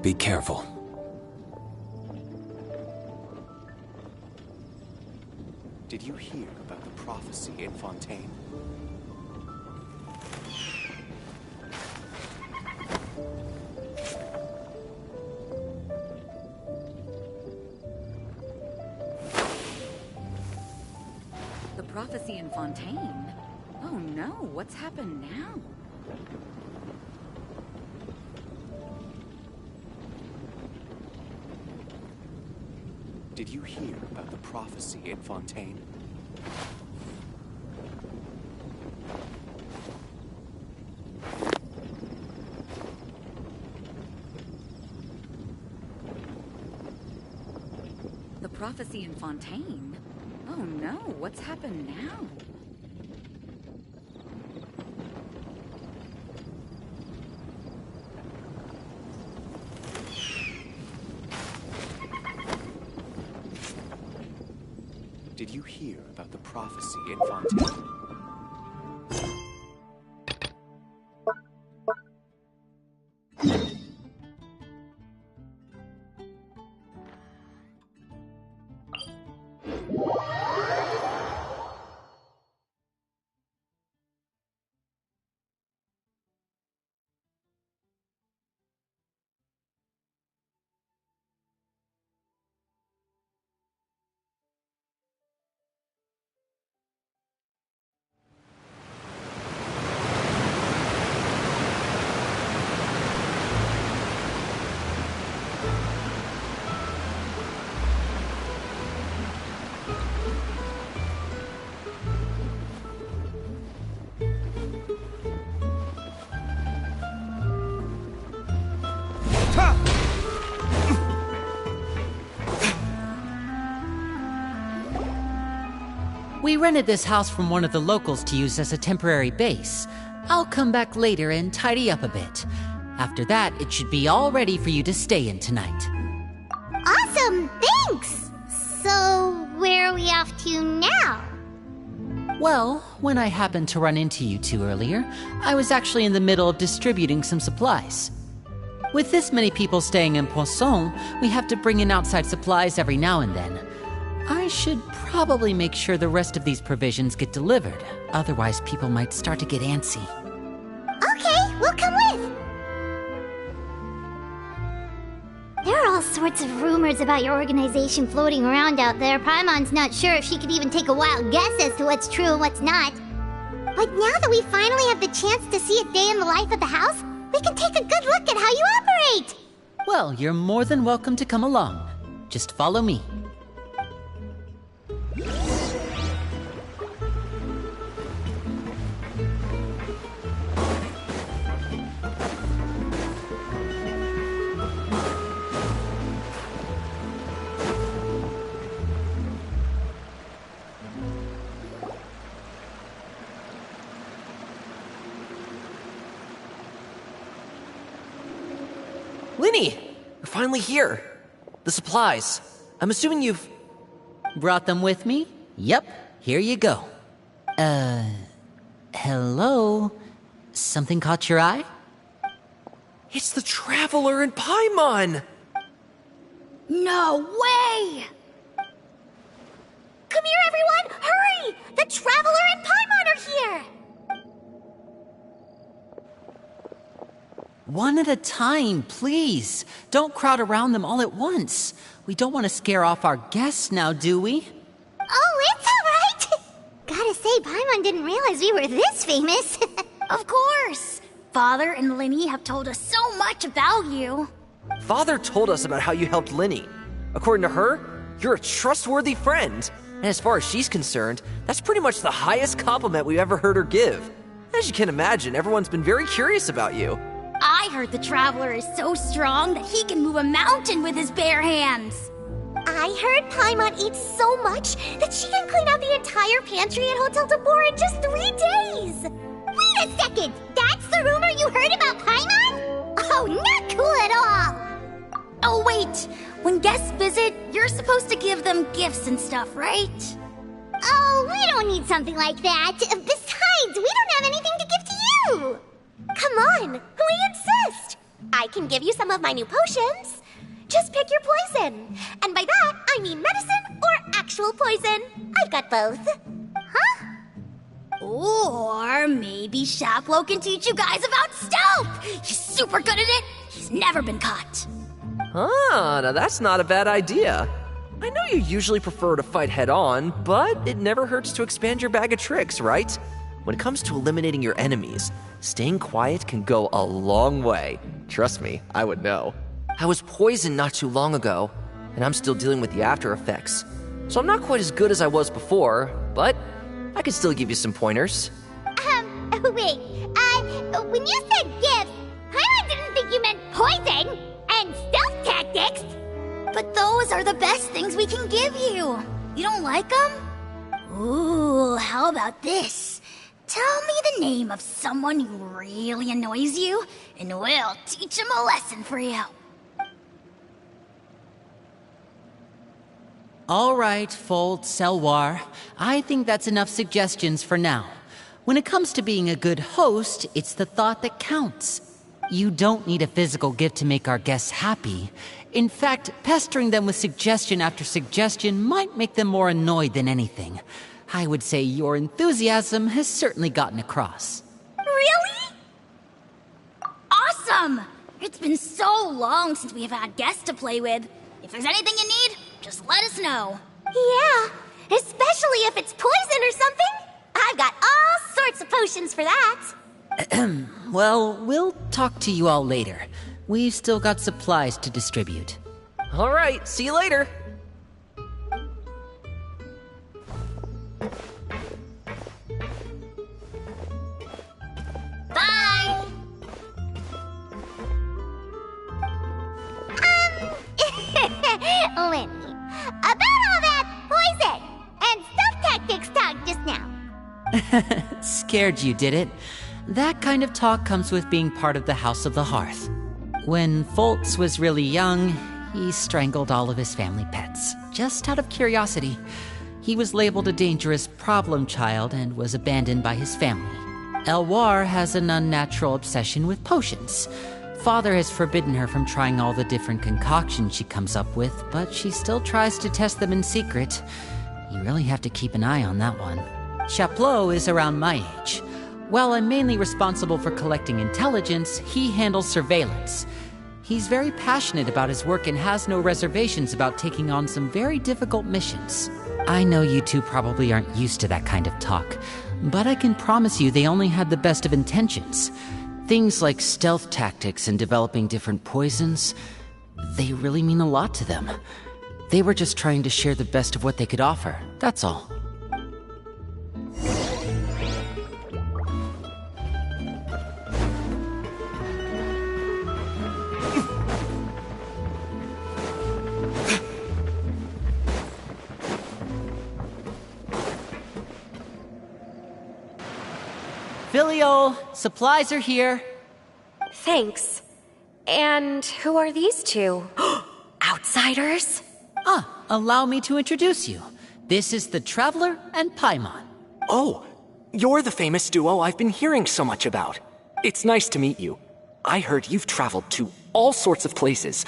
Be careful. Did you hear about the prophecy in Fontaine? The prophecy in Fontaine? Oh no, what's happened now? Did you hear about the prophecy in Fontaine? The prophecy in Fontaine? Oh no, what's happened now? Did you hear about the prophecy in Fontaine? We rented this house from one of the locals to use as a temporary base. I'll come back later and tidy up a bit. After that, it should be all ready for you to stay in tonight. Awesome! Thanks! So, where are we off to now? Well, when I happened to run into you two earlier, I was actually in the middle of distributing some supplies. With this many people staying in Poisson, we have to bring in outside supplies every now and then. I should probably make sure the rest of these provisions get delivered, otherwise people might start to get antsy. Okay, we'll come with! There are all sorts of rumors about your organization floating around out there. Paimon's not sure if she could even take a wild guess as to what's true and what's not. But now that we finally have the chance to see a day in the life of the house, we can take a good look at how you operate! Well, you're more than welcome to come along. Just follow me. Linny! You're finally here. The supplies. I'm assuming you've... Brought them with me? Yep, here you go. Hello? Something caught your eye? It's the Traveler and Paimon! No way! Come here, everyone! Hurry! The Traveler and Paimon are here! One at a time, please. Don't crowd around them all at once. We don't want to scare off our guests now, do we? Oh, it's all right! Gotta say, Paimon didn't realize we were this famous. Of course! Father and Linny have told us so much about you. Father told us about how you helped Linny. According to her, you're a trustworthy friend. And as far as she's concerned, that's pretty much the highest compliment we've ever heard her give. As you can imagine, everyone's been very curious about you. I heard the Traveler is so strong that he can move a mountain with his bare hands. I heard Paimon eats so much that she can clean out the entire pantry at Hotel de Boer in just 3 days! Wait a second! That's the rumor you heard about Paimon? Oh, not cool at all! Oh wait, when guests visit, you're supposed to give them gifts and stuff, right? Oh, we don't need something like that. Besides, we don't have anything to give to you! Come on, we insist! I can give you some of my new potions. Just pick your poison. And by that, I mean medicine or actual poison. I've got both. Huh? Or maybe Shaplo can teach you guys about stealth. He's super good at it. He's never been caught. Ah, now that's not a bad idea. I know you usually prefer to fight head-on, but it never hurts to expand your bag of tricks, right? When it comes to eliminating your enemies, staying quiet can go a long way. Trust me, I would know. I was poisoned not too long ago, and I'm still dealing with the after effects. So I'm not quite as good as I was before, but I can still give you some pointers. Wait, when you said gifts, I didn't think you meant poison and stealth tactics. But those are the best things we can give you. You don't like them? Ooh, how about this? Tell me the name of someone who really annoys you, and we'll teach him a lesson for you. All right, Fold, Selwar. I think that's enough suggestions for now. When it comes to being a good host, it's the thought that counts. You don't need a physical gift to make our guests happy. In fact, pestering them with suggestion after suggestion might make them more annoyed than anything. I would say your enthusiasm has certainly gotten across. Really? Awesome! It's been so long since we have had guests to play with. If there's anything you need, just let us know. Yeah, especially if it's poison or something. I've got all sorts of potions for that. Well, we'll talk to you all later. We've still got supplies to distribute. All right, see you later. Bye! Lenny, about all that poison and stealth tactics talk just now. Scared you, did it? That kind of talk comes with being part of the House of the Hearth. When Foltz was really young, he strangled all of his family pets, just out of curiosity. He was labeled a dangerous problem child and was abandoned by his family. Elwar has an unnatural obsession with potions. Father has forbidden her from trying all the different concoctions she comes up with, but she still tries to test them in secret. You really have to keep an eye on that one. Chaplot is around my age. While I'm mainly responsible for collecting intelligence, he handles surveillance. He's very passionate about his work and has no reservations about taking on some very difficult missions. I know you two probably aren't used to that kind of talk, but I can promise you they only had the best of intentions. Things like stealth tactics and developing different poisons, they really mean a lot to them. They were just trying to share the best of what they could offer, that's all. Filio, supplies are here. Thanks. And who are these two? Outsiders? Allow me to introduce you. This is the Traveler and Paimon. Oh, you're the famous duo I've been hearing so much about. It's nice to meet you. I heard you've traveled to all sorts of places.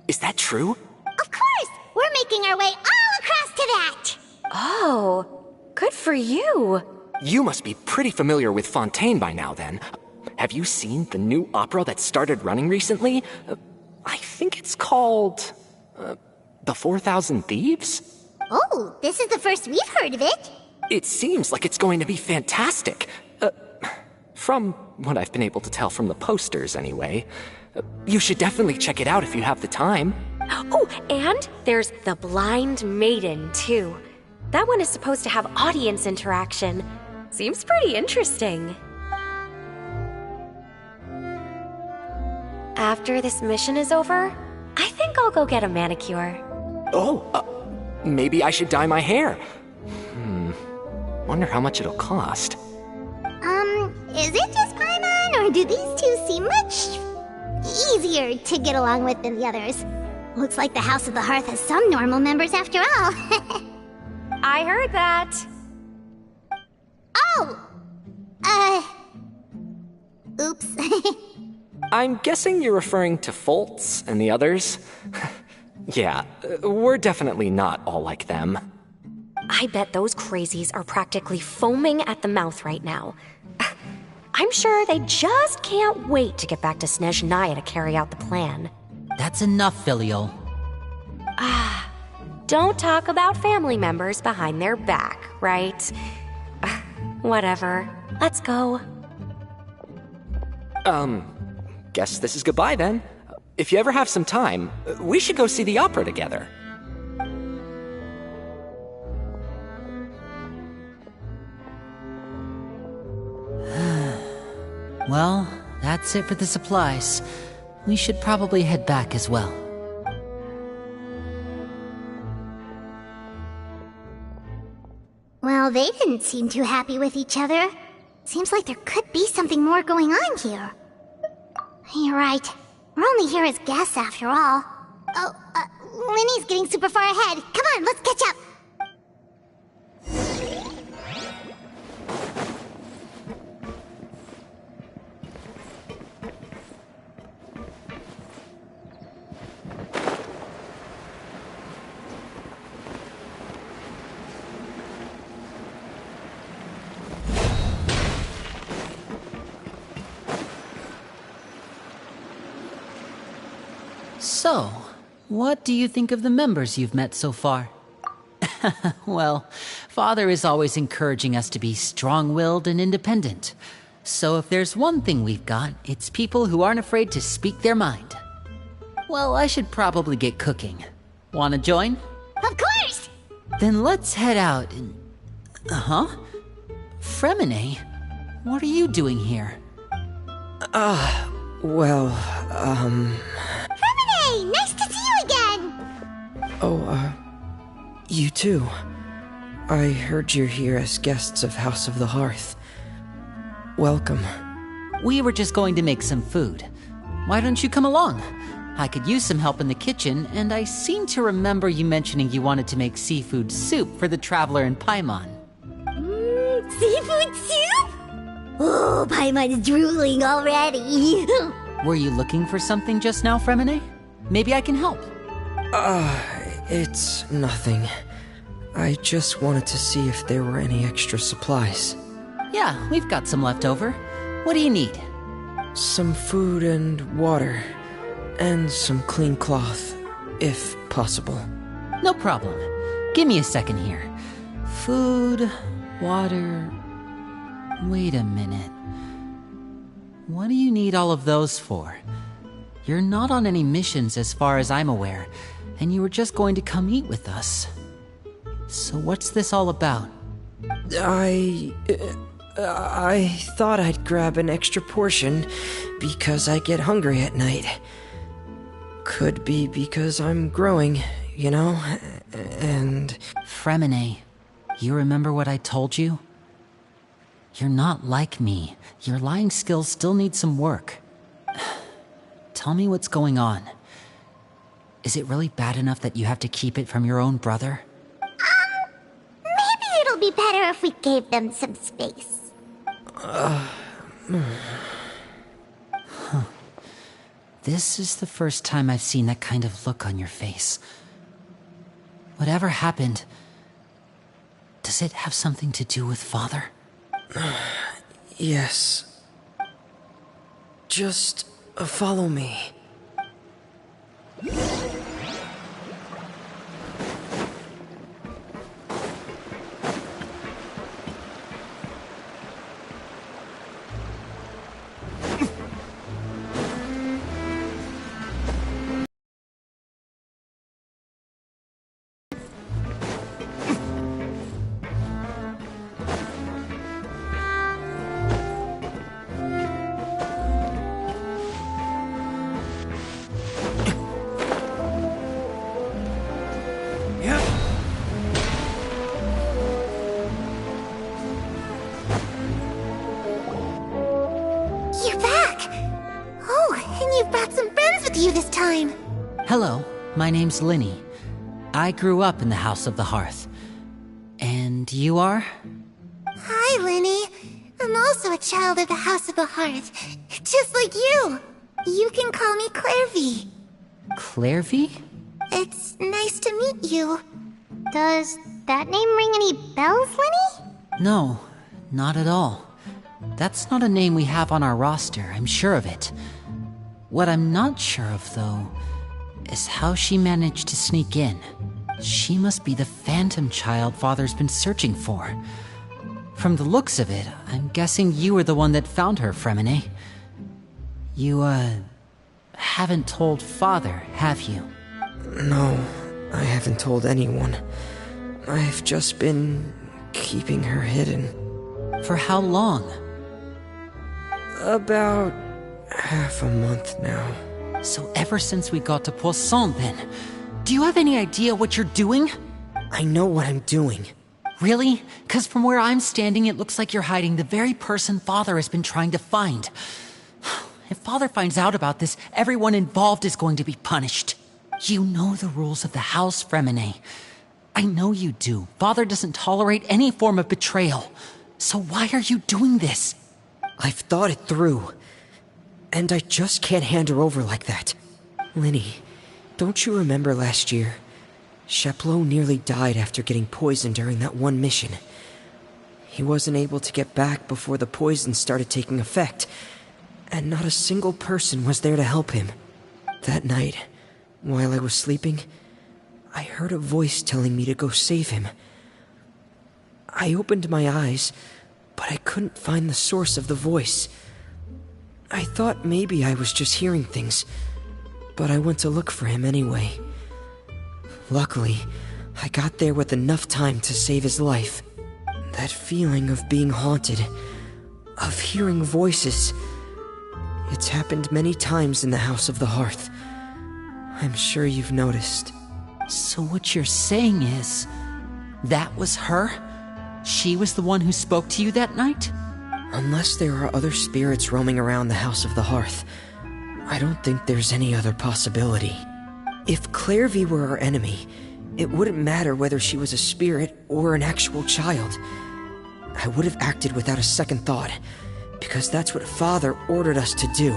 Is that true? Of course! We're making our way all across to that! Oh, good for you. You must be pretty familiar with Fontaine by now, then. Have you seen the new opera that started running recently? I think it's called... The 4,000 Thieves? Oh, this is the first we've heard of it. It seems like it's going to be fantastic. From what I've been able to tell from the posters, anyway. You should definitely check it out if you have the time. Oh, and there's The Blind Maiden, too. That one is supposed to have audience interaction. Seems pretty interesting. After this mission is over, I think I'll go get a manicure. Oh, maybe I should dye my hair. Wonder how much it'll cost. Is it just Paimon, or do these two seem much easier to get along with than the others? Looks like the House of the Hearth has some normal members after all. I heard that. Oh! Oops. I'm guessing you're referring to Foltz and the others? Yeah, we're definitely not all like them. I bet those crazies are practically foaming at the mouth right now. I'm sure they just can't wait to get back to Snezhnaya to carry out the plan. That's enough, Filial. Don't talk about family members behind their back, right? Whatever. Let's go. Guess this is goodbye then. If you ever have some time, we should go see the opera together. Well, that's it for the supplies. We should probably head back as well. Well, they didn't seem too happy with each other. Seems like there could be something more going on here. You're right. We're only here as guests after all. Oh, Linny's getting super far ahead. Come on, let's catch up. So, what do you think of the members you've met so far? Well, Father is always encouraging us to be strong-willed and independent. So if there's one thing we've got, it's people who aren't afraid to speak their mind. Well, I should probably get cooking. Wanna join? Of course! Then let's head out and... Huh? Fremine? What are you doing here? Well, Hey, nice to see you again! you too. I heard you're here as guests of House of the Hearth. Welcome. We were just going to make some food. Why don't you come along? I could use some help in the kitchen, and I seem to remember you mentioning you wanted to make seafood soup for the traveler in Paimon. Seafood soup? Oh, Paimon's drooling already. Were you looking for something just now, Fremine? Maybe I can help. It's nothing. I just wanted to see if there were any extra supplies. Yeah, we've got some left over. What do you need? Some food and water. And some clean cloth, if possible. No problem. Give me a second here. Food, water... Wait a minute. What do you need all of those for? You're not on any missions as far as I'm aware, and you were just going to come eat with us. So what's this all about? I thought I'd grab an extra portion because I get hungry at night. Could be because I'm growing, you know, and... Fremine, you remember what I told you? You're not like me. Your lying skills still need some work. Tell me what's going on. Is it really bad enough that you have to keep it from your own brother? Maybe it'll be better if we gave them some space. This is the first time I've seen that kind of look on your face. Whatever happened, does it have something to do with Father? Yes. Just follow me. You're back! Oh, and you've brought some friends with you this time. Hello, my name's Linny. I grew up in the House of the Hearth. And you are? Hi, Linny. I'm also a child of the House of the Hearth, just like you. You can call me Clairvy. Clairvy? It's nice to meet you. Does that name ring any bells, Lenny? No, not at all. That's not a name we have on our roster, I'm sure of it. What I'm not sure of, though, is how she managed to sneak in. She must be the phantom child Father's been searching for. From the looks of it, I'm guessing you were the one that found her, Fremine. You, haven't told Father, have you? No, I haven't told anyone. I've just been keeping her hidden. For how long? About half a month now. So ever since we got to Poisson, then. Do you have any idea what you're doing? I know what I'm doing. Really? 'Cause from where I'm standing, it looks like you're hiding the very person Father has been trying to find. If Father finds out about this, everyone involved is going to be punished. You know the rules of the house, Fremine. I know you do. Father doesn't tolerate any form of betrayal. So why are you doing this? I've thought it through. And I just can't hand her over like that. Linny, don't you remember last year? Chapleau nearly died after getting poisoned during that one mission. He wasn't able to get back before the poison started taking effect, and not a single person was there to help him. That night, while I was sleeping, I heard a voice telling me to go save him. I opened my eyes, but I couldn't find the source of the voice. I thought maybe I was just hearing things, but I went to look for him anyway. Luckily, I got there with enough time to save his life. That feeling of being haunted, of hearing voices, it's happened many times in the House of the Hearth. I'm sure you've noticed. So what you're saying is, that was her? She was the one who spoke to you that night? Unless there are other spirits roaming around the House of the Hearth, I don't think there's any other possibility. If Clairvy were our enemy, it wouldn't matter whether she was a spirit or an actual child. I would have acted without a second thought, because that's what Father ordered us to do.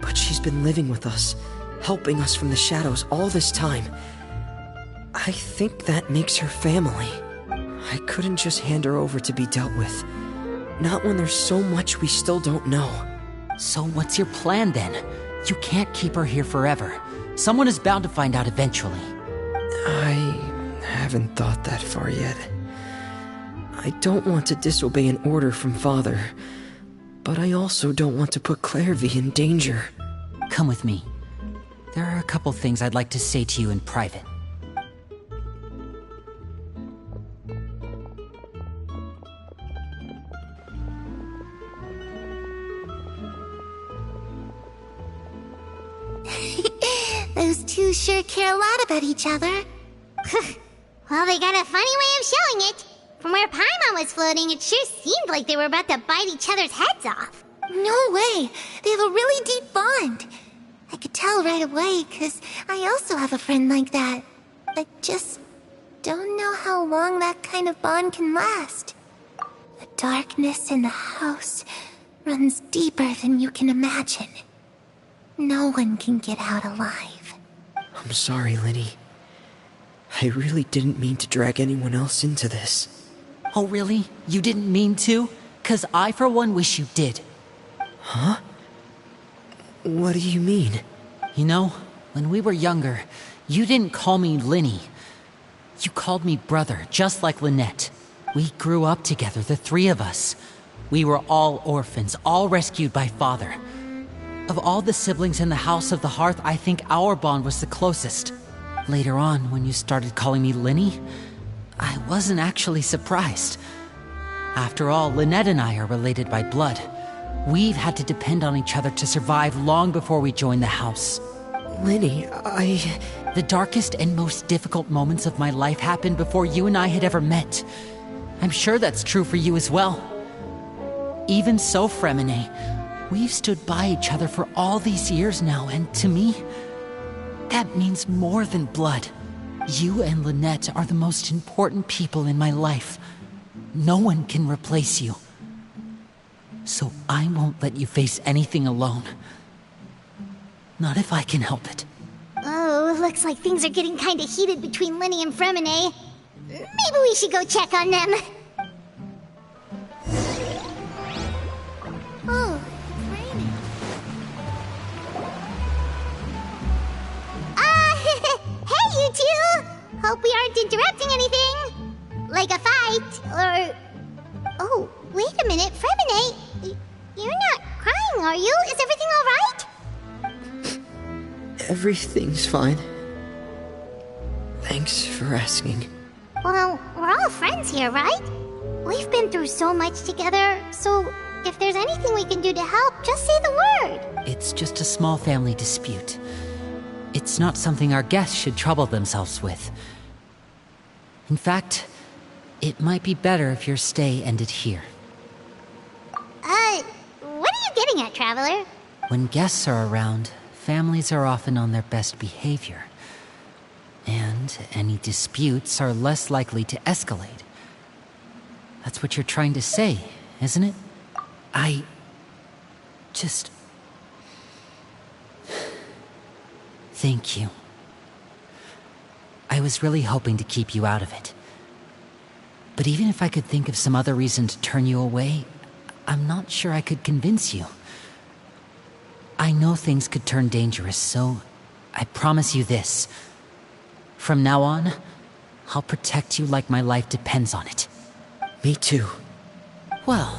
But she's been living with us, helping us from the shadows all this time. I think that makes her family. I couldn't just hand her over to be dealt with. Not when there's so much we still don't know. So what's your plan then? You can't keep her here forever. Someone is bound to find out eventually. I haven't thought that far yet. I don't want to disobey an order from Father, but I also don't want to put Clairvy in danger. Come with me. There are a couple things I'd like to say to you in private. Those two sure care a lot about each other. Well, they got a funny way of showing it. From where Paimon was floating, it sure seemed like they were about to bite each other's heads off. No way. They have a really deep bond. I could tell right away, 'cause I also have a friend like that. I just don't know how long that kind of bond can last. The darkness in the house runs deeper than you can imagine. No one can get out alive. I'm sorry, Linny. I really didn't mean to drag anyone else into this. Oh, really? You didn't mean to? 'Cause I, for one, wish you did. Huh? What do you mean? You know, when we were younger, you didn't call me Linny. You called me brother, just like Lynette. We grew up together, the three of us. We were all orphans, all rescued by Father. Of all the siblings in the House of the Hearth, I think our bond was the closest. Later on, when you started calling me Linny, I wasn't actually surprised. After all, Lynette and I are related by blood. We've had to depend on each other to survive long before we joined the house. Linny, The darkest and most difficult moments of my life happened before you and I had ever met. I'm sure that's true for you as well. Even so, Fremine, we've stood by each other for all these years now, and to me, that means more than blood. You and Lynette are the most important people in my life. No one can replace you. So I won't let you face anything alone. Not if I can help it. Oh, looks like things are getting kinda heated between Lenny and Fremine. Maybe we should go check on them. Oh, it's raining. Hey, you two! Hope we aren't interrupting anything. Like a fight, or... Oh, wait a minute, Fremine. You're not crying, are you? Is everything alright? Everything's fine. Thanks for asking. Well, we're all friends here, right? We've been through so much together, so if there's anything we can do to help, just say the word. It's just a small family dispute. It's not something our guests should trouble themselves with. In fact, it might be better if your stay ended here. What are you getting at, Traveler? When guests are around, families are often on their best behavior. And any disputes are less likely to escalate. That's what you're trying to say, isn't it? I... just... Thank you. I was really hoping to keep you out of it. But even if I could think of some other reason to turn you away, I'm not sure I could convince you. I know things could turn dangerous, so I promise you this. From now on, I'll protect you like my life depends on it. Me too. Well,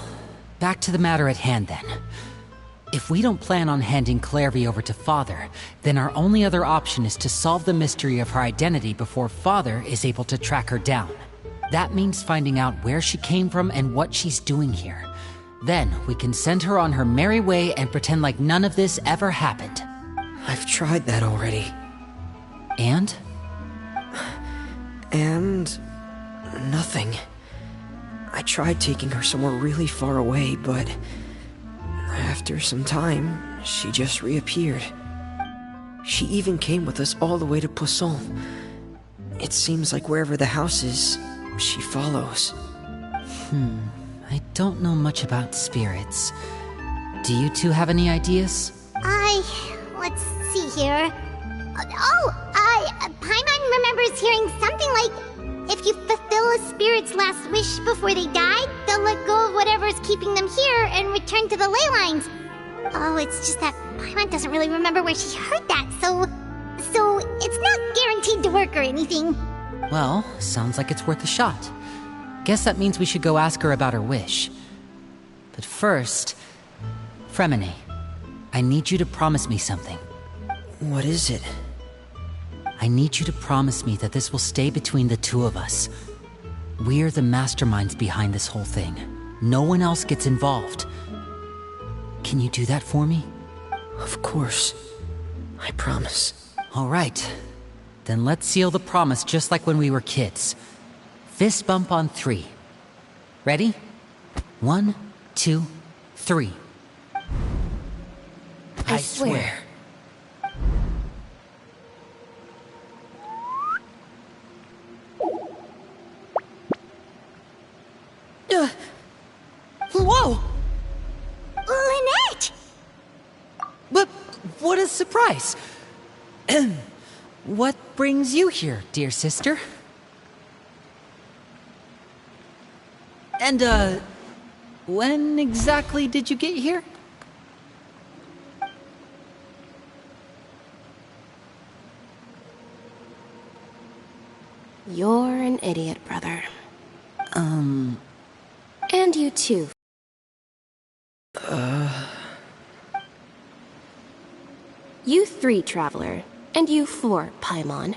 back to the matter at hand then. If we don't plan on handing Clairvy over to Father, then our only other option is to solve the mystery of her identity before Father is able to track her down. That means finding out where she came from and what she's doing here. Then we can send her on her merry way and pretend like none of this ever happened. I've tried that already. And? And... nothing. I tried taking her somewhere really far away, but... after some time, she just reappeared. She even came with us all the way to Poisson. It seems like wherever the house is, she follows. I don't know much about spirits. Do you two have any ideas? Let's see here. Paimon remembers hearing something like, if you fulfill a spirit's last wish before they die, they'll let go of whatever's keeping them here and return to the ley lines. Oh, it's just that Paimon doesn't really remember where she heard that, so it's not guaranteed to work or anything. Well, sounds like it's worth a shot. Guess that means we should go ask her about her wish. But first, Fremine, I need you to promise me something. What is it? I need you to promise me that this will stay between the two of us. We're the masterminds behind this whole thing. No one else gets involved. Can you do that for me? Of course. I promise. All right. Then let's seal the promise just like when we were kids. Fist bump on 3. Ready? 1, 2, 3. I swear. Whoa! Lynette! But what a surprise! What brings you here, dear sister? And, when exactly did you get here? You're an idiot, brother. And you too. You 3, Traveler. And you 4, Paimon.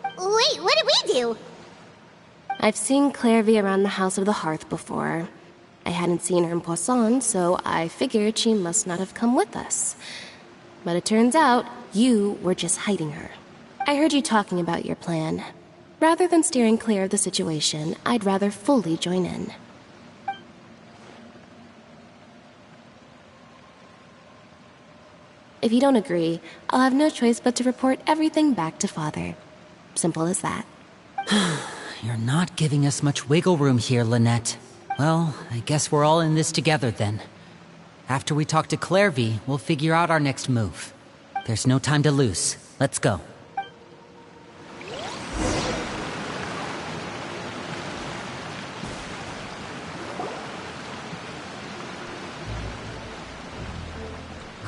Wait, what did we do? I've seen Clairvy around the House of the Hearth before. I hadn't seen her in Poisson, so I figured she must not have come with us. But it turns out, you were just hiding her. I heard you talking about your plan. Rather than steering clear of the situation, I'd rather fully join in. If you don't agree, I'll have no choice but to report everything back to Father. Simple as that. You're not giving us much wiggle room here, Lynette. Well, I guess we're all in this together then. After we talk to Clairvy, we'll figure out our next move. There's no time to lose. Let's go.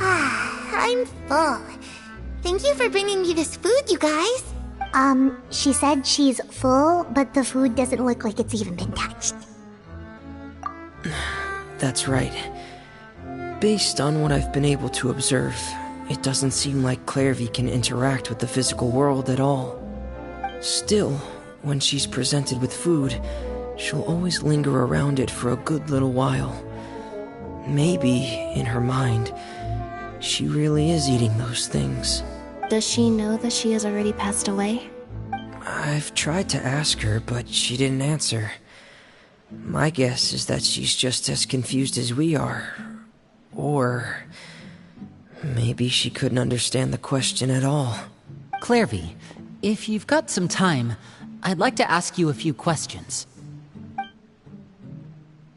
I'm full. Thank you for bringing me this food, you guys. She said she's full, but the food doesn't look like it's even been touched. That's right. Based on what I've been able to observe, it doesn't seem like Clairvy can interact with the physical world at all. Still, when she's presented with food, she'll always linger around it for a good little while. Maybe, in her mind, she really is eating those things. Does she know that she has already passed away? I've tried to ask her, but she didn't answer. My guess is that she's just as confused as we are. Or maybe she couldn't understand the question at all. Clairvy, if you've got some time, I'd like to ask you a few questions.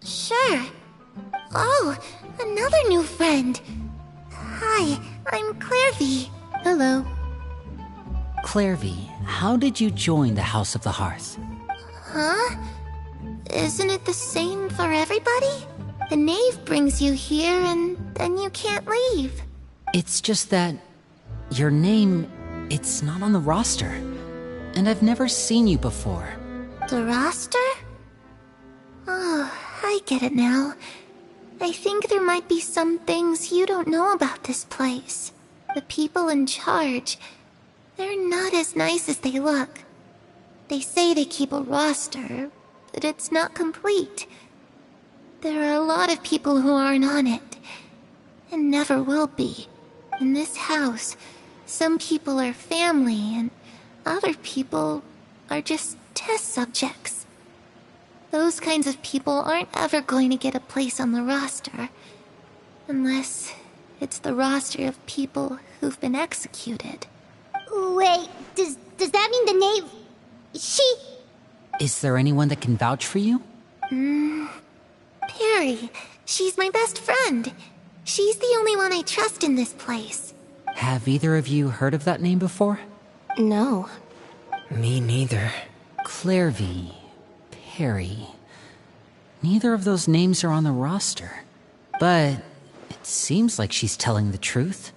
Sure. Oh, another new friend. Hi, I'm Clairvy. Hello. Clairvy, how did you join the House of the Hearth? Huh? Isn't it the same for everybody? The knave brings you here and then you can't leave. It's just that your name, it's not on the roster. And I've never seen you before. The roster? Oh, I get it now. I think there might be some things you don't know about this place. The people in charge, they're not as nice as they look. They say they keep a roster, but it's not complete. There are a lot of people who aren't on it, and never will be. In this house, some people are family, and other people are just test subjects. Those kinds of people aren't ever going to get a place on the roster, unless it's the roster of people who've been executed. Wait, does that mean the knave... She... Is there anyone that can vouch for you? Perry. She's my best friend. She's the only one I trust in this place. Have either of you heard of that name before? No. Me neither. Clairvy, Perry. Neither of those names are on the roster. But it seems like she's telling the truth.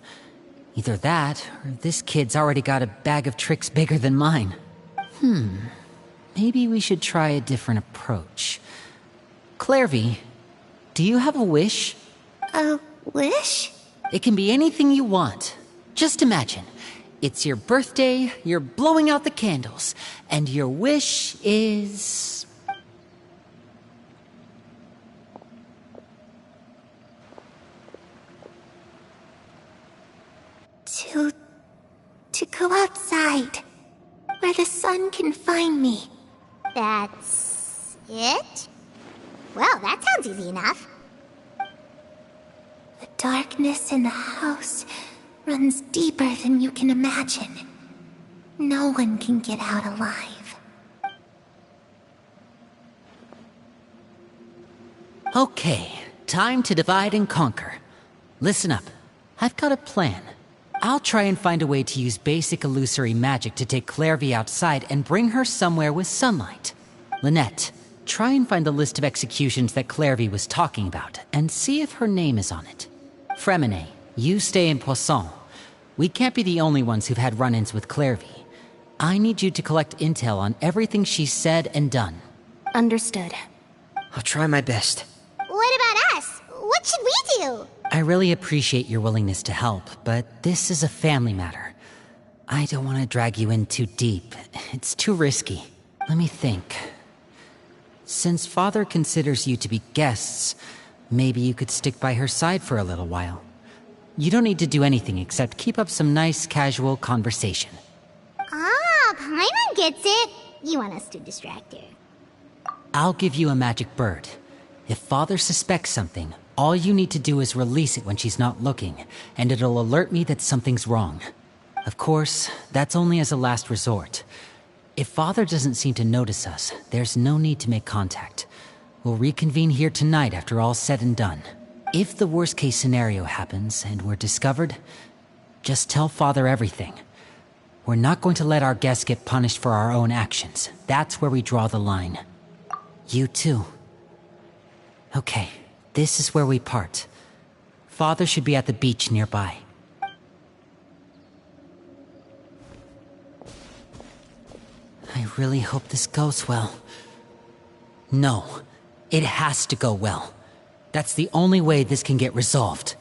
Either that, or this kid's already got a bag of tricks bigger than mine. Maybe we should try a different approach. Clairvy, do you have a wish? A wish? It can be anything you want. Just imagine. It's your birthday, you're blowing out the candles, and your wish is... To go outside, where the sun can find me. That's... it? Well, that sounds easy enough. The darkness in the house runs deeper than you can imagine. No one can get out alive. Okay, time to divide and conquer. Listen up. I've got a plan. I'll try and find a way to use basic illusory magic to take Clairvy outside and bring her somewhere with sunlight. Lynette, try and find the list of executions that Clairvy was talking about, and see if her name is on it. Fremine, you stay in Poisson. We can't be the only ones who've had run-ins with Clairvy. I need you to collect intel on everything she's said and done. Understood. I'll try my best. What about us? What should we do? I really appreciate your willingness to help, but this is a family matter. I don't want to drag you in too deep. It's too risky. Let me think. Since Father considers you to be guests, maybe you could stick by her side for a little while. You don't need to do anything except keep up some nice, casual conversation. Ah, Paimon gets it. You want us to distract her. I'll give you a magic bird. If Father suspects something, all you need to do is release it when she's not looking, and it'll alert me that something's wrong. Of course, that's only as a last resort. If Father doesn't seem to notice us, there's no need to make contact. We'll reconvene here tonight after all's said and done. If the worst-case scenario happens and we're discovered, Just tell Father everything. We're not going to let our guests get punished for our own actions. That's where we draw the line. You too. Okay, this is where we part. Father should be at the beach nearby. I really hope this goes well. No, it has to go well. That's the only way this can get resolved.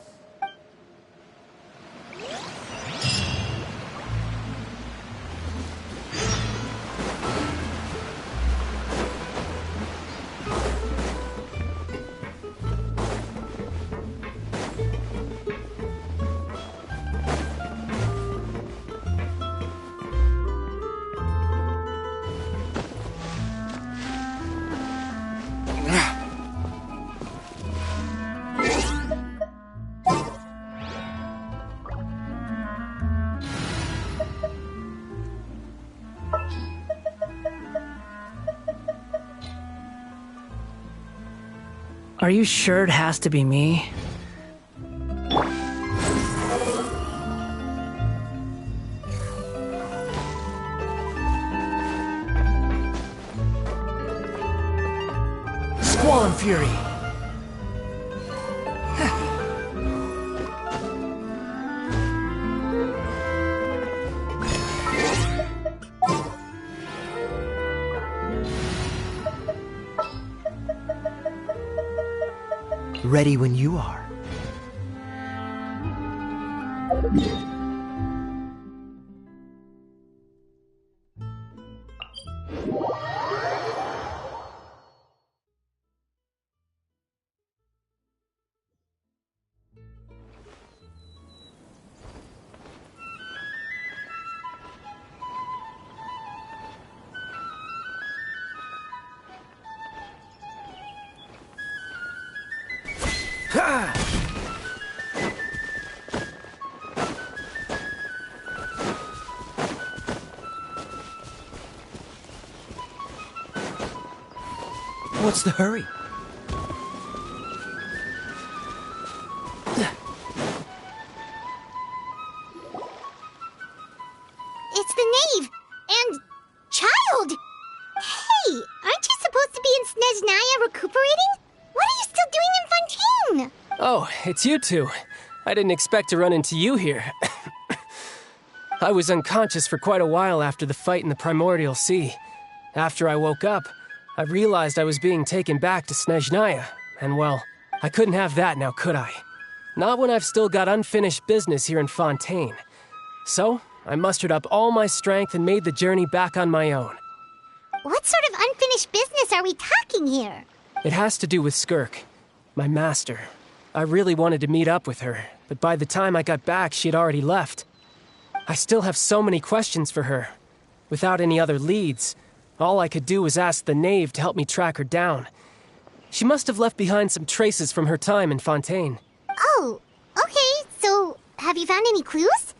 Are you sure it has to be me? Squall and Fury! Ready when you are. What's the hurry? It's the knave! And... child! Hey, aren't you supposed to be in Snezhnaya recuperating? What are you still doing in Fontaine? Oh, it's you two. I didn't expect to run into you here. I was unconscious for quite a while after the fight in the Primordial Sea. After I woke up, I realized I was being taken back to Snezhnaya, and well, I couldn't have that now, could I? Not when I've still got unfinished business here in Fontaine. So, I mustered up all my strength and made the journey back on my own. What sort of unfinished business are we talking here? It has to do with Skirk, my master. I really wanted to meet up with her, but by the time I got back, she had already left. I still have so many questions for her. Without any other leads, all I could do was ask the knave to help me track her down. She must have left behind some traces from her time in Fontaine. Oh, okay, so have you found any clues?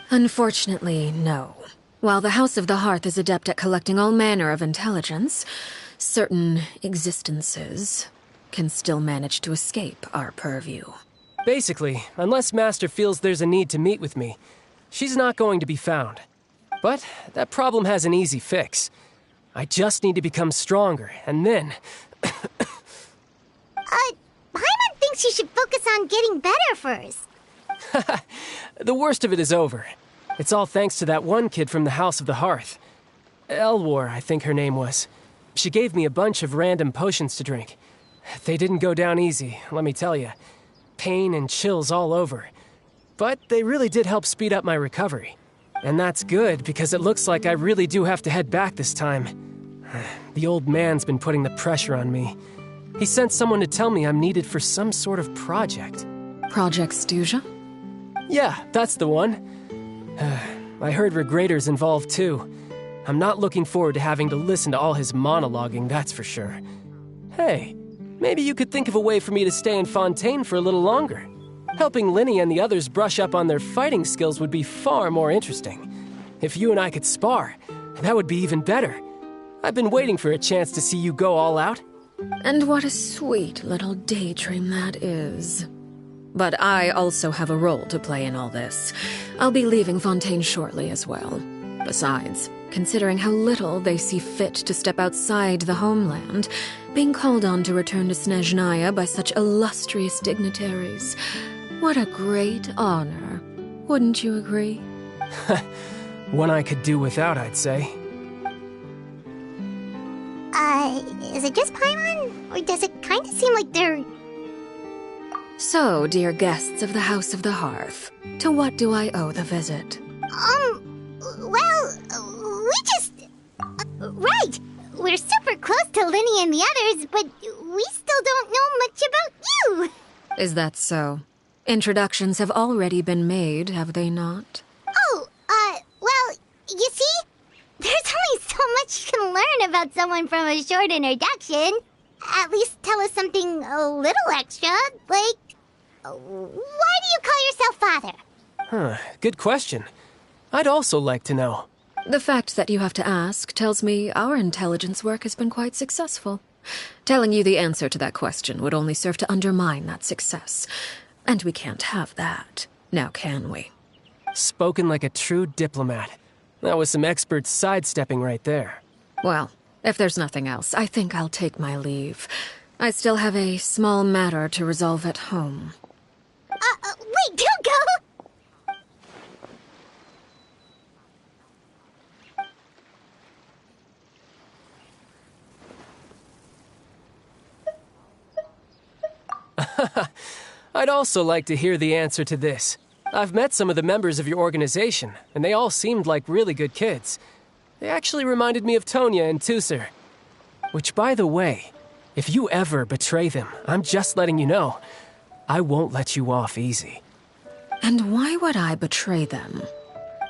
Unfortunately, no. While the House of the Hearth is adept at collecting all manner of intelligence, certain existences can still manage to escape our purview. Basically, unless Master feels there's a need to meet with me, she's not going to be found. But that problem has an easy fix. I just need to become stronger, and then... Paimon thinks you should focus on getting better first. The worst of it is over. It's all thanks to that one kid from the House of the Hearth. Elwar, I think her name was. She gave me a bunch of random potions to drink. They didn't go down easy, let me tell you. Pain and chills all over. But they really did help speed up my recovery. And that's good, because it looks like I really do have to head back this time. The old man's been putting the pressure on me. He sent someone to tell me I'm needed for some sort of project. Project Stuja? Yeah, that's the one. I heard Regrader's involved too. I'm not looking forward to having to listen to all his monologuing, that's for sure. Hey, maybe you could think of a way for me to stay in Fontaine for a little longer. Helping Linny and the others brush up on their fighting skills would be far more interesting. If you and I could spar, that would be even better. I've been waiting for a chance to see you go all out. And what a sweet little daydream that is. But I also have a role to play in all this. I'll be leaving Fontaine shortly as well. Besides, considering how little they see fit to step outside the homeland, being called on to return to Snezhnaya by such illustrious dignitaries, what a great honor. Wouldn't you agree? One I could do without, I'd say. Is it just Paimon? Or does it kind of seem like they're... So, dear guests of the House of the Hearth, to what do I owe the visit? Well, we just... right! We're super close to Linny and the others, but we still don't know much about you! Is that so? Introductions have already been made, have they not? Oh, well, you see? There's only so much you can learn about someone from a short introduction. At least tell us something a little extra, like... why do you call yourself father? Huh, good question. I'd also like to know. The fact that you have to ask tells me our intelligence work has been quite successful. Telling you the answer to that question would only serve to undermine that success. And we can't have that, now can we? Spoken like a true diplomat. That was some expert sidestepping right there. Well, if there's nothing else, I think I'll take my leave. I still have a small matter to resolve at home. Wait, don't go! I'd also like to hear the answer to this. I've met some of the members of your organization, and they all seemed like really good kids. They actually reminded me of Tonya and Tusser. Which, by the way, if you ever betray them, I'm just letting you know, I won't let you off easy. And why would I betray them?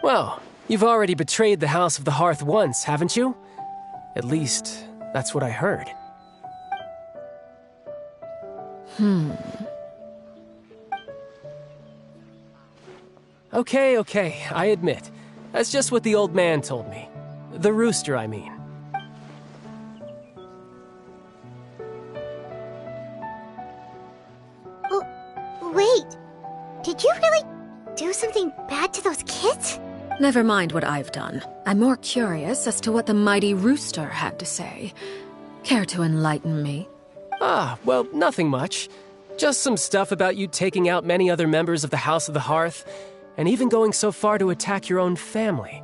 Well, you've already betrayed the House of the Hearth once, haven't you? At least, that's what I heard. Okay, I admit. That's just what the old man told me. The rooster, I mean. Wait, did you really do something bad to those kids? Never mind what I've done. I'm more curious as to what the mighty rooster had to say. Care to enlighten me? Well, nothing much. Just some stuff about you taking out many other members of the House of the Hearth, and even going so far to attack your own family.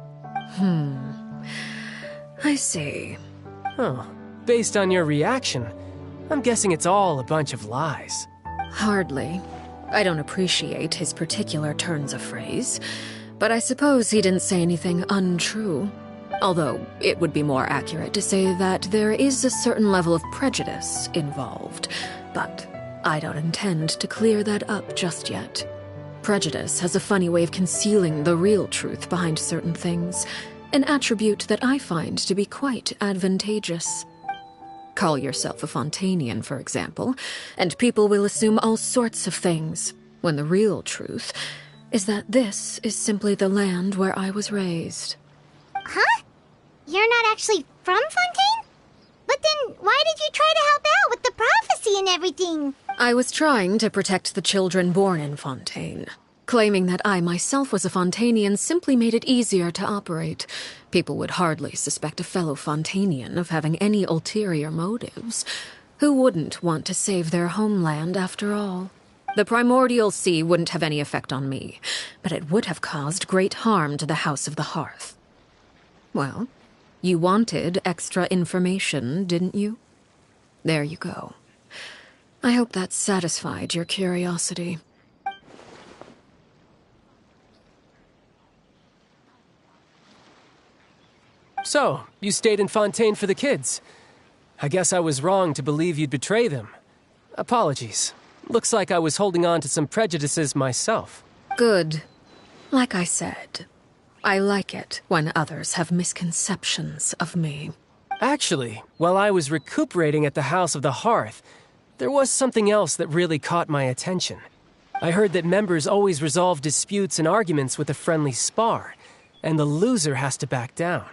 I see. Oh, based on your reaction, I'm guessing it's all a bunch of lies. Hardly. I don't appreciate his particular turns of phrase, but I suppose he didn't say anything untrue. Although, it would be more accurate to say that there is a certain level of prejudice involved, but I don't intend to clear that up just yet. Prejudice has a funny way of concealing the real truth behind certain things, an attribute that I find to be quite advantageous. Call yourself a Fontainian, for example, and people will assume all sorts of things, when the real truth is that this is simply the land where I was raised. Huh? You're not actually from Fontaine? But then why did you try to help out with the prophecy and everything? I was trying to protect the children born in Fontaine. Claiming that I myself was a Fontainian simply made it easier to operate. People would hardly suspect a fellow Fontainian of having any ulterior motives. Who wouldn't want to save their homeland, after all? The primordial sea wouldn't have any effect on me, but it would have caused great harm to the House of the Hearth. Well, you wanted extra information, didn't you? There you go. I hope that satisfied your curiosity. So, you stayed in Fontaine for the kids. I guess I was wrong to believe you'd betray them. Apologies. Looks like I was holding on to some prejudices myself. Good. Like I said, I like it when others have misconceptions of me. Actually, while I was recuperating at the House of the Hearth, there was something else that really caught my attention. I heard that members always resolve disputes and arguments with a friendly spar, and the loser has to back down.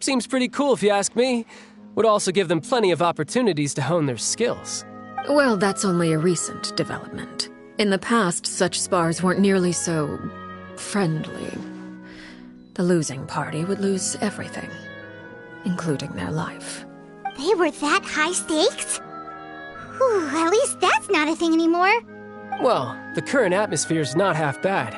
Seems pretty cool if you ask me. Would also give them plenty of opportunities to hone their skills. Well, that's only a recent development. In the past, such spars weren't nearly so friendly. The losing party would lose everything, including their life. They were that high stakes? Whew, at least that's not a thing anymore. Well, the current atmosphere's not half bad.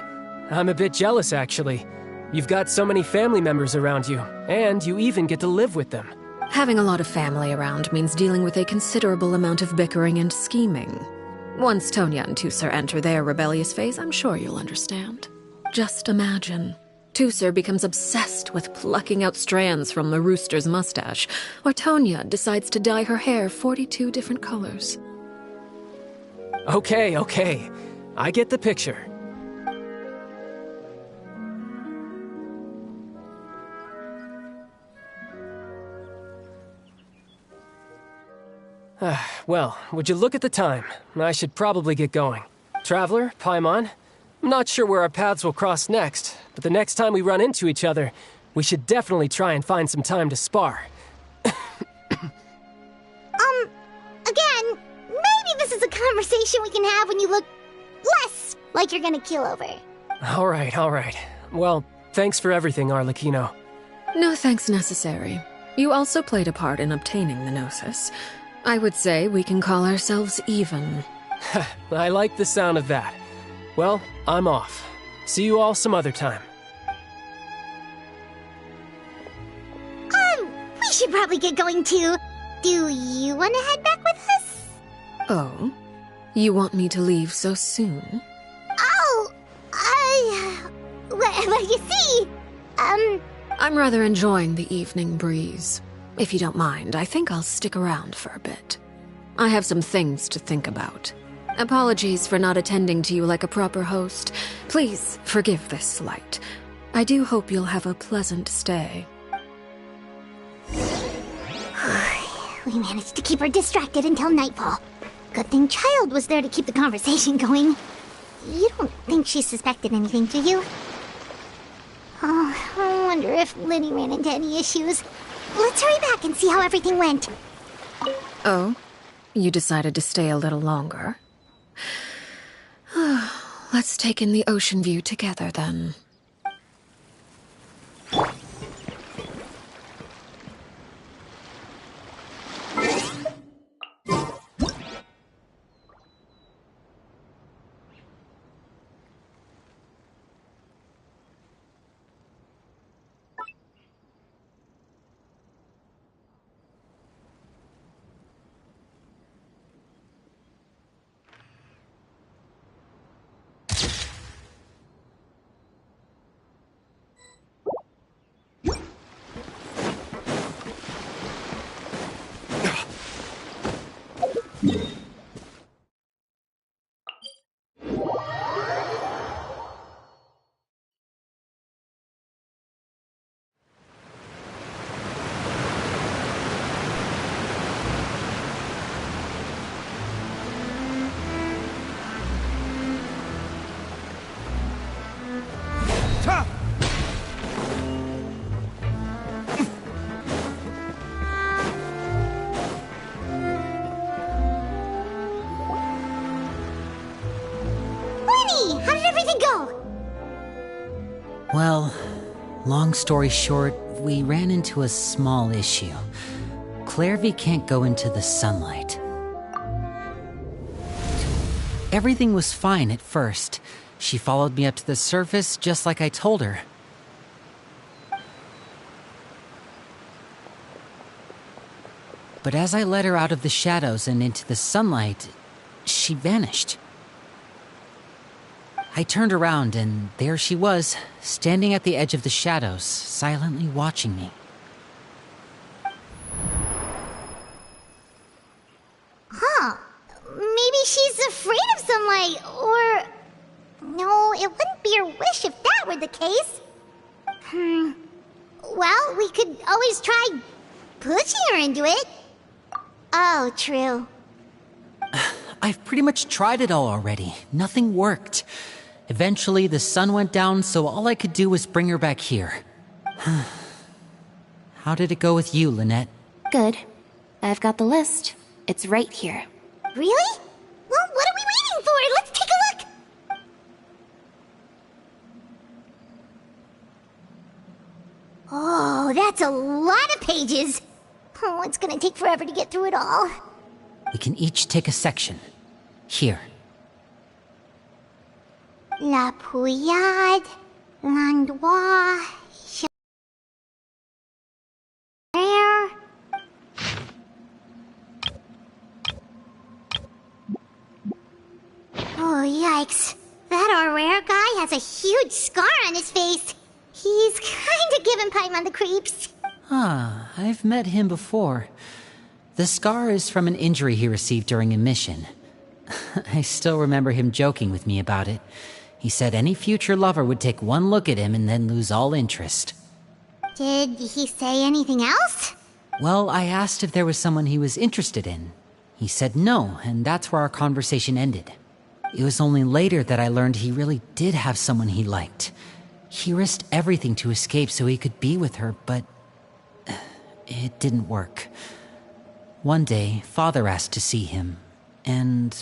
I'm a bit jealous, actually. You've got so many family members around you, and you even get to live with them. Having a lot of family around means dealing with a considerable amount of bickering and scheming. Once Tonya and Tusser enter their rebellious phase, I'm sure you'll understand. Just imagine. Tusser becomes obsessed with plucking out strands from the rooster's mustache, or Tonya decides to dye her hair 42 different colors. Okay. I get the picture. Well, would you look at the time? I should probably get going. Traveler, Paimon, I'm not sure where our paths will cross next, but the next time we run into each other, we should definitely try and find some time to spar. Again, maybe this is a conversation we can have when you look less like you're gonna keel over. All right. Well, thanks for everything, Arlecchino. No thanks necessary. You also played a part in obtaining the Gnosis. I would say we can call ourselves even. I like the sound of that. Well, I'm off. See you all some other time. We should probably get going too. Do you want to head back with us? Oh? You want me to leave so soon? Well, you see, I'm rather enjoying the evening breeze. If you don't mind, I think I'll stick around for a bit. I have some things to think about. Apologies for not attending to you like a proper host. Please forgive this slight. I do hope you'll have a pleasant stay. We managed to keep her distracted until nightfall. Good thing Child was there to keep the conversation going. You don't think she suspected anything, do you? Oh, I wonder if Liddy ran into any issues. Let's hurry back and see how everything went. Oh? You decided to stay a little longer? Let's take in the ocean view together, then. How did everything go? Well, long story short, we ran into a small issue. Clairvy can't go into the sunlight. Everything was fine at first. She followed me up to the surface just like I told her. But as I led her out of the shadows and into the sunlight, she vanished. I turned around and there she was, standing at the edge of the shadows, silently watching me. Huh. Maybe she's afraid of sunlight, or... No, it wouldn't be her wish if that were the case. Well, we could always try pushing her into it. Oh, true. I've pretty much tried it all already. Nothing worked. Eventually, the sun went down, so all I could do was bring her back here. How did it go with you, Lynette? Good. I've got the list. It's right here. Really? Well, what are we waiting for? Let's take a look! That's a lot of pages. Oh, it's gonna take forever to get through it all. We can each take a section. Here. La Pouillade, L'Endroit, Cher. Oh, yikes. That Aurore guy has a huge scar on his face. He's kinda giving Paimon the creeps. Ah, I've met him before. The scar is from an injury he received during a mission. I still remember him joking with me about it. He said any future lover would take one look at him and then lose all interest. Did he say anything else? Well, I asked if there was someone he was interested in. He said no, and that's where our conversation ended. It was only later that I learned he really did have someone he liked. He risked everything to escape so he could be with her, but it didn't work. One day, Father asked to see him, and,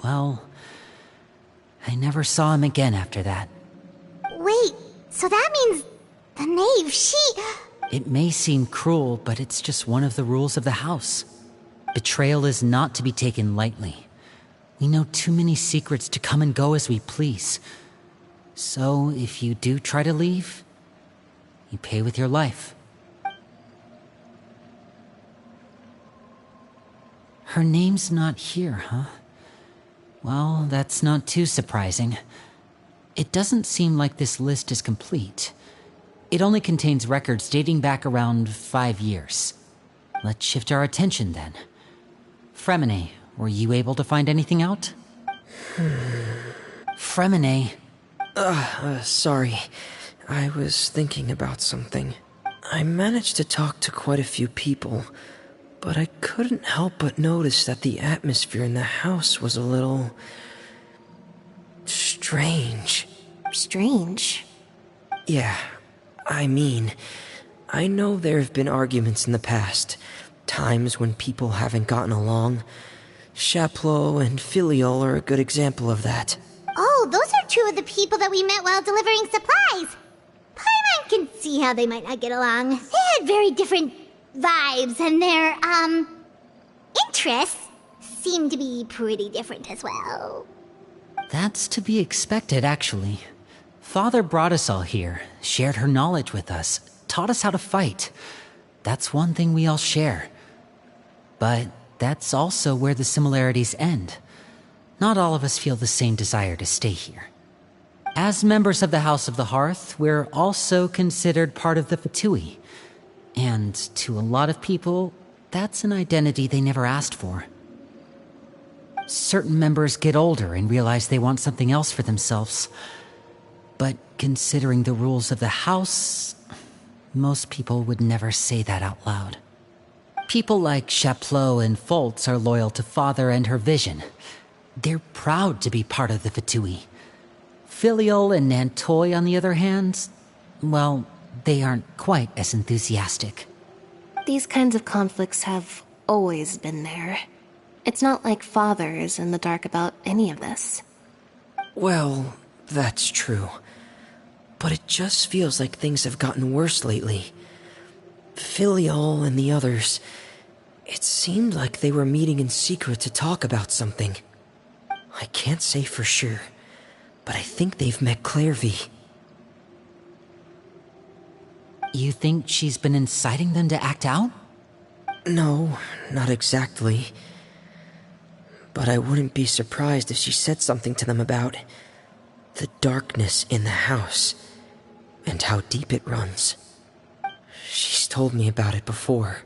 well, I never saw him again after that. Wait, so that means the knave, It may seem cruel, but it's just one of the rules of the house. Betrayal is not to be taken lightly. We know too many secrets to come and go as we please. So, if you do try to leave, you pay with your life. Her name's not here, huh? Well, that's not too surprising. It doesn't seem like this list is complete. It only contains records dating back around 5 years. Let's shift our attention then. Fremine, were you able to find anything out? Fremine. Sorry. I was thinking about something. I managed to talk to quite a few people, but I couldn't help but notice that the atmosphere in the house was a little strange. Strange? Yeah, I mean, I know there have been arguments in the past, times when people haven't gotten along. Chaplot and Filiol are a good example of that. Oh, those are two of the people that we met while delivering supplies. Paimon can see how they might not get along. They had very different vibes, and their, interests seem to be pretty different as well. That's to be expected, actually. Father brought us all here, shared her knowledge with us, taught us how to fight. That's one thing we all share. But that's also where the similarities end. Not all of us feel the same desire to stay here. As members of the House of the Hearth, we're also considered part of the Fatui. And to a lot of people, that's an identity they never asked for. Certain members get older and realize they want something else for themselves. But considering the rules of the house, most people would never say that out loud. People like Chaplot and Foltz are loyal to Father and her vision. They're proud to be part of the Fatui. Filiol and Nantoy, on the other hand, well, they aren't quite as enthusiastic. These kinds of conflicts have always been there. It's not like Father is in the dark about any of this. Well, that's true. But it just feels like things have gotten worse lately. Filiol and the others, it seemed like they were meeting in secret to talk about something. I can't say for sure, but I think they've met Clairvy. You think she's been inciting them to act out? No, not exactly. But I wouldn't be surprised if she said something to them about the darkness in the house and how deep it runs. She's told me about it before.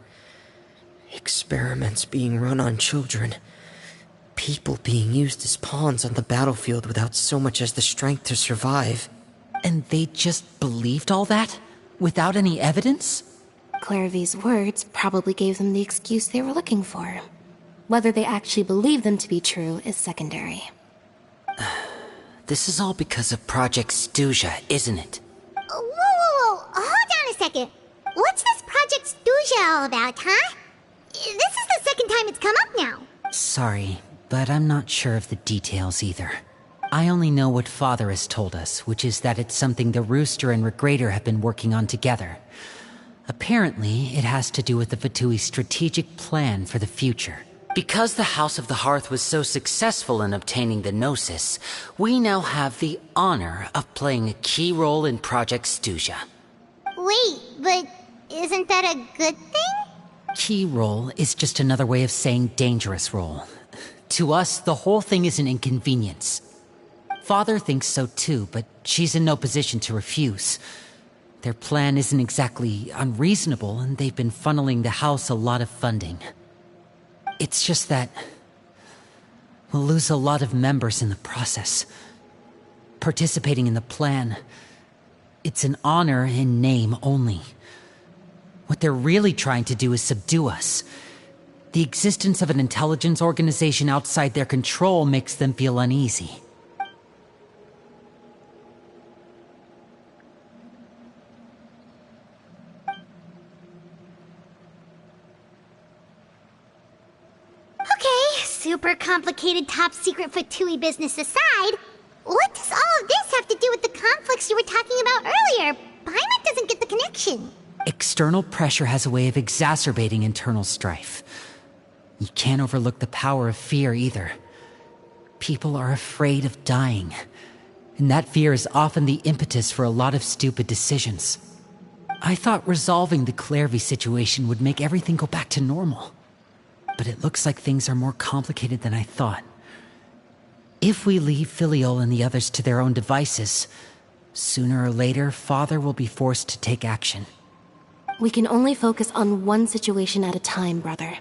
Experiments being run on children. People being used as pawns on the battlefield without so much as the strength to survive. And they just believed all that? Without any evidence? Clairvy's words probably gave them the excuse they were looking for. Whether they actually believe them to be true is secondary. This is all because of Project Stuja, isn't it? Whoa. Hold on a second. What's this Project Stuja all about, huh? This is the second time it's come up now. Sorry, but I'm not sure of the details either. I only know what Father has told us, which is that it's something the Rooster and Regrader have been working on together. Apparently, it has to do with the Fatui's strategic plan for the future. Because the House of the Hearth was so successful in obtaining the Gnosis, we now have the honor of playing a key role in Project Stuja. Wait, but isn't that a good thing? Key role is just another way of saying dangerous role. To us, the whole thing is an inconvenience. Father thinks so too, but she's in no position to refuse. Their plan isn't exactly unreasonable, and they've been funneling the house a lot of funding. It's just that we'll lose a lot of members in the process. Participating in the plan, it's an honor in name only. What they're really trying to do is subdue us. The existence of an intelligence organization outside their control makes them feel uneasy. Super complicated top secret Fatui business aside, what does all of this have to do with the conflicts you were talking about earlier? Paimon doesn't get the connection. External pressure has a way of exacerbating internal strife. You can't overlook the power of fear either. People are afraid of dying, and that fear is often the impetus for a lot of stupid decisions. I thought resolving the Clervy situation would make everything go back to normal. But it looks like things are more complicated than I thought. If we leave Filiol and the others to their own devices, sooner or later, Father will be forced to take action. We can only focus on one situation at a time, brother.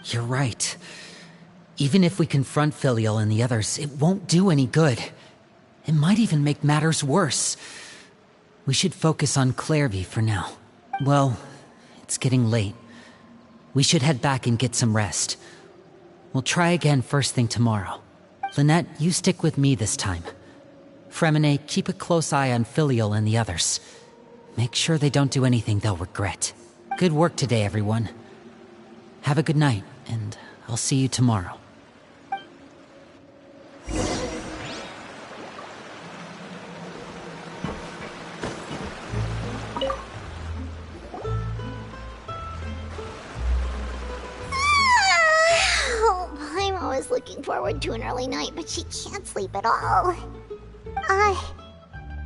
You're right. Even if we confront Filiol and the others, it won't do any good. It might even make matters worse. We should focus on Clervy for now. Well, it's getting late. We should head back and get some rest. We'll try again first thing tomorrow. Lynette, you stick with me this time. Fremine, keep a close eye on Filiol and the others. Make sure they don't do anything they'll regret. Good work today, everyone. Have a good night, and I'll see you tomorrow. Looking forward to an early night, but she can't sleep at all.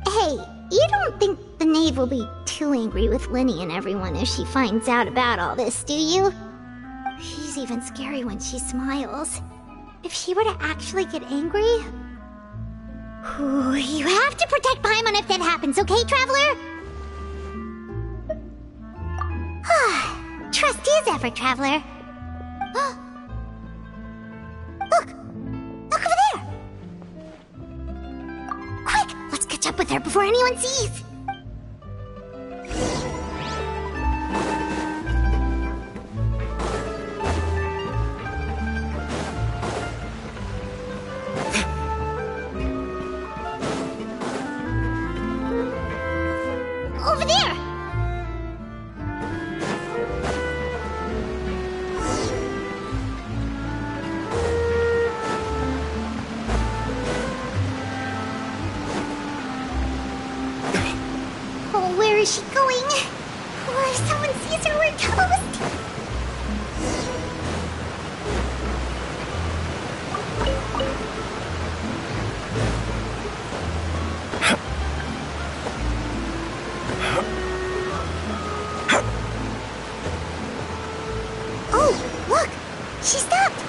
Hey, you don't think the knave will be too angry with Linny and everyone if she finds out about all this, do you? She's even scary when she smiles. If she were to actually get angry... Ooh, you have to protect Paimon if that happens, okay, Traveler? Trust is ever, Traveler. Look over there! Quick, let's catch up with her before anyone sees! Over there! Where is she going? Or if someone sees her, we're toast! Oh, look! She stopped!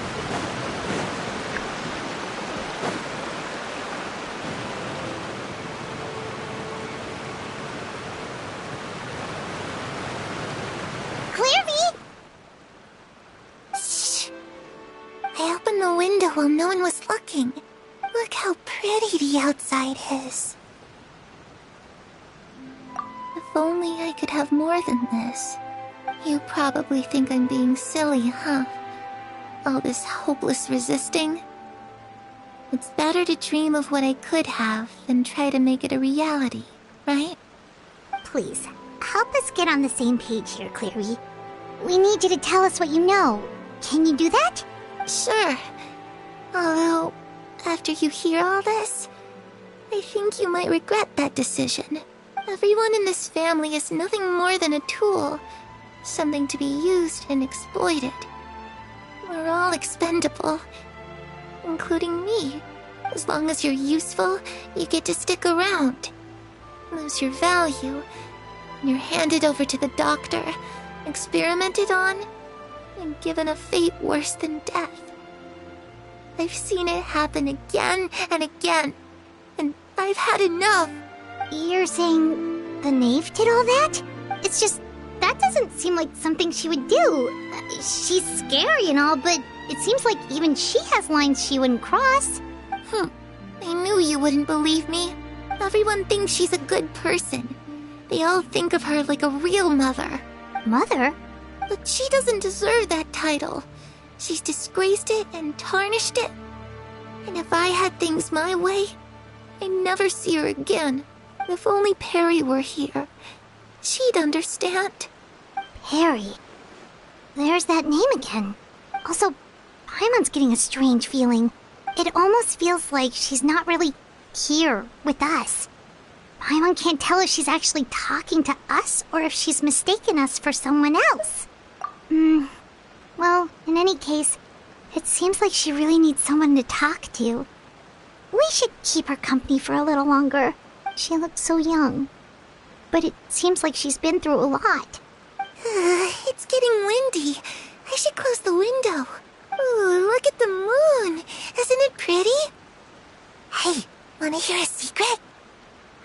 While no one was looking. Look how pretty the outside is. If only I could have more than this. You probably think I'm being silly, huh? All this hopeless resisting. It's better to dream of what I could have than try to make it a reality, right? Please, help us get on the same page here, Clary. We need you to tell us what you know. Can you do that? Sure. Although, after you hear all this, I think you might regret that decision. Everyone in this family is nothing more than a tool, something to be used and exploited. We're all expendable, including me. As long as you're useful, you get to stick around. Lose your value, and you're handed over to the doctor, experimented on, and given a fate worse than death. I've seen it happen again and again, and I've had enough. You're saying the knave did all that? It's just, that doesn't seem like something she would do. She's scary and all, but it seems like even she has lines she wouldn't cross. I knew you wouldn't believe me. Everyone thinks she's a good person. They all think of her like a real mother. Mother? But she doesn't deserve that title. She's disgraced it and tarnished it. And if I had things my way, I'd never see her again. If only Perry were here, she'd understand. Perry. There's that name again. Also, Paimon's getting a strange feeling. It almost feels like she's not really here with us. Paimon can't tell if she's actually talking to us or if she's mistaken us for someone else. Well, in any case, it seems like she really needs someone to talk to. We should keep her company for a little longer. She looks so young. But it seems like she's been through a lot. It's getting windy. I should close the window. Ooh, look at the moon. Isn't it pretty? Hey, wanna hear a secret?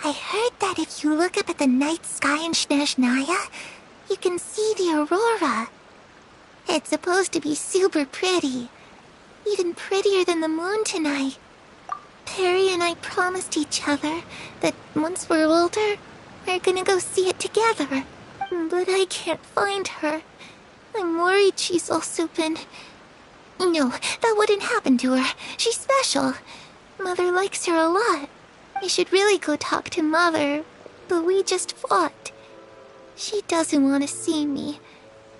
I heard that if you look up at the night sky in Snezhnaya, you can see the aurora. It's supposed to be super pretty. Even prettier than the moon tonight. Perry and I promised each other that once we're older, we're gonna go see it together. But I can't find her. I'm worried she's also been... No, that wouldn't happen to her. She's special. Mother likes her a lot. I should really go talk to Mother, but we just fought. She doesn't want to see me,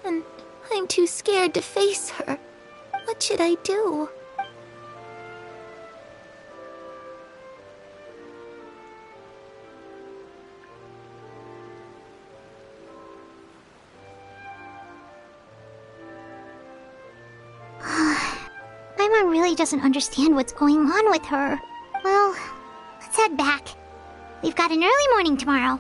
and I'm too scared to face her. What should I do? Paimon really doesn't understand what's going on with her. Well, let's head back. We've got an early morning tomorrow.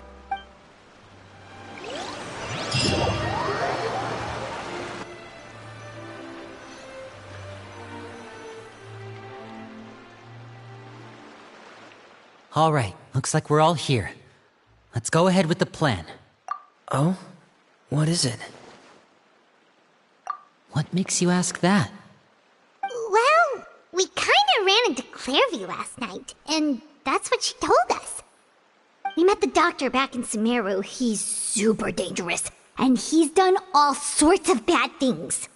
All right, looks like we're all here. Let's go ahead with the plan. Oh? What is it? What makes you ask that? Well, we kinda ran into Clairview last night, and that's what she told us. We met the doctor back in Sumeru. He's super dangerous, and he's done all sorts of bad things.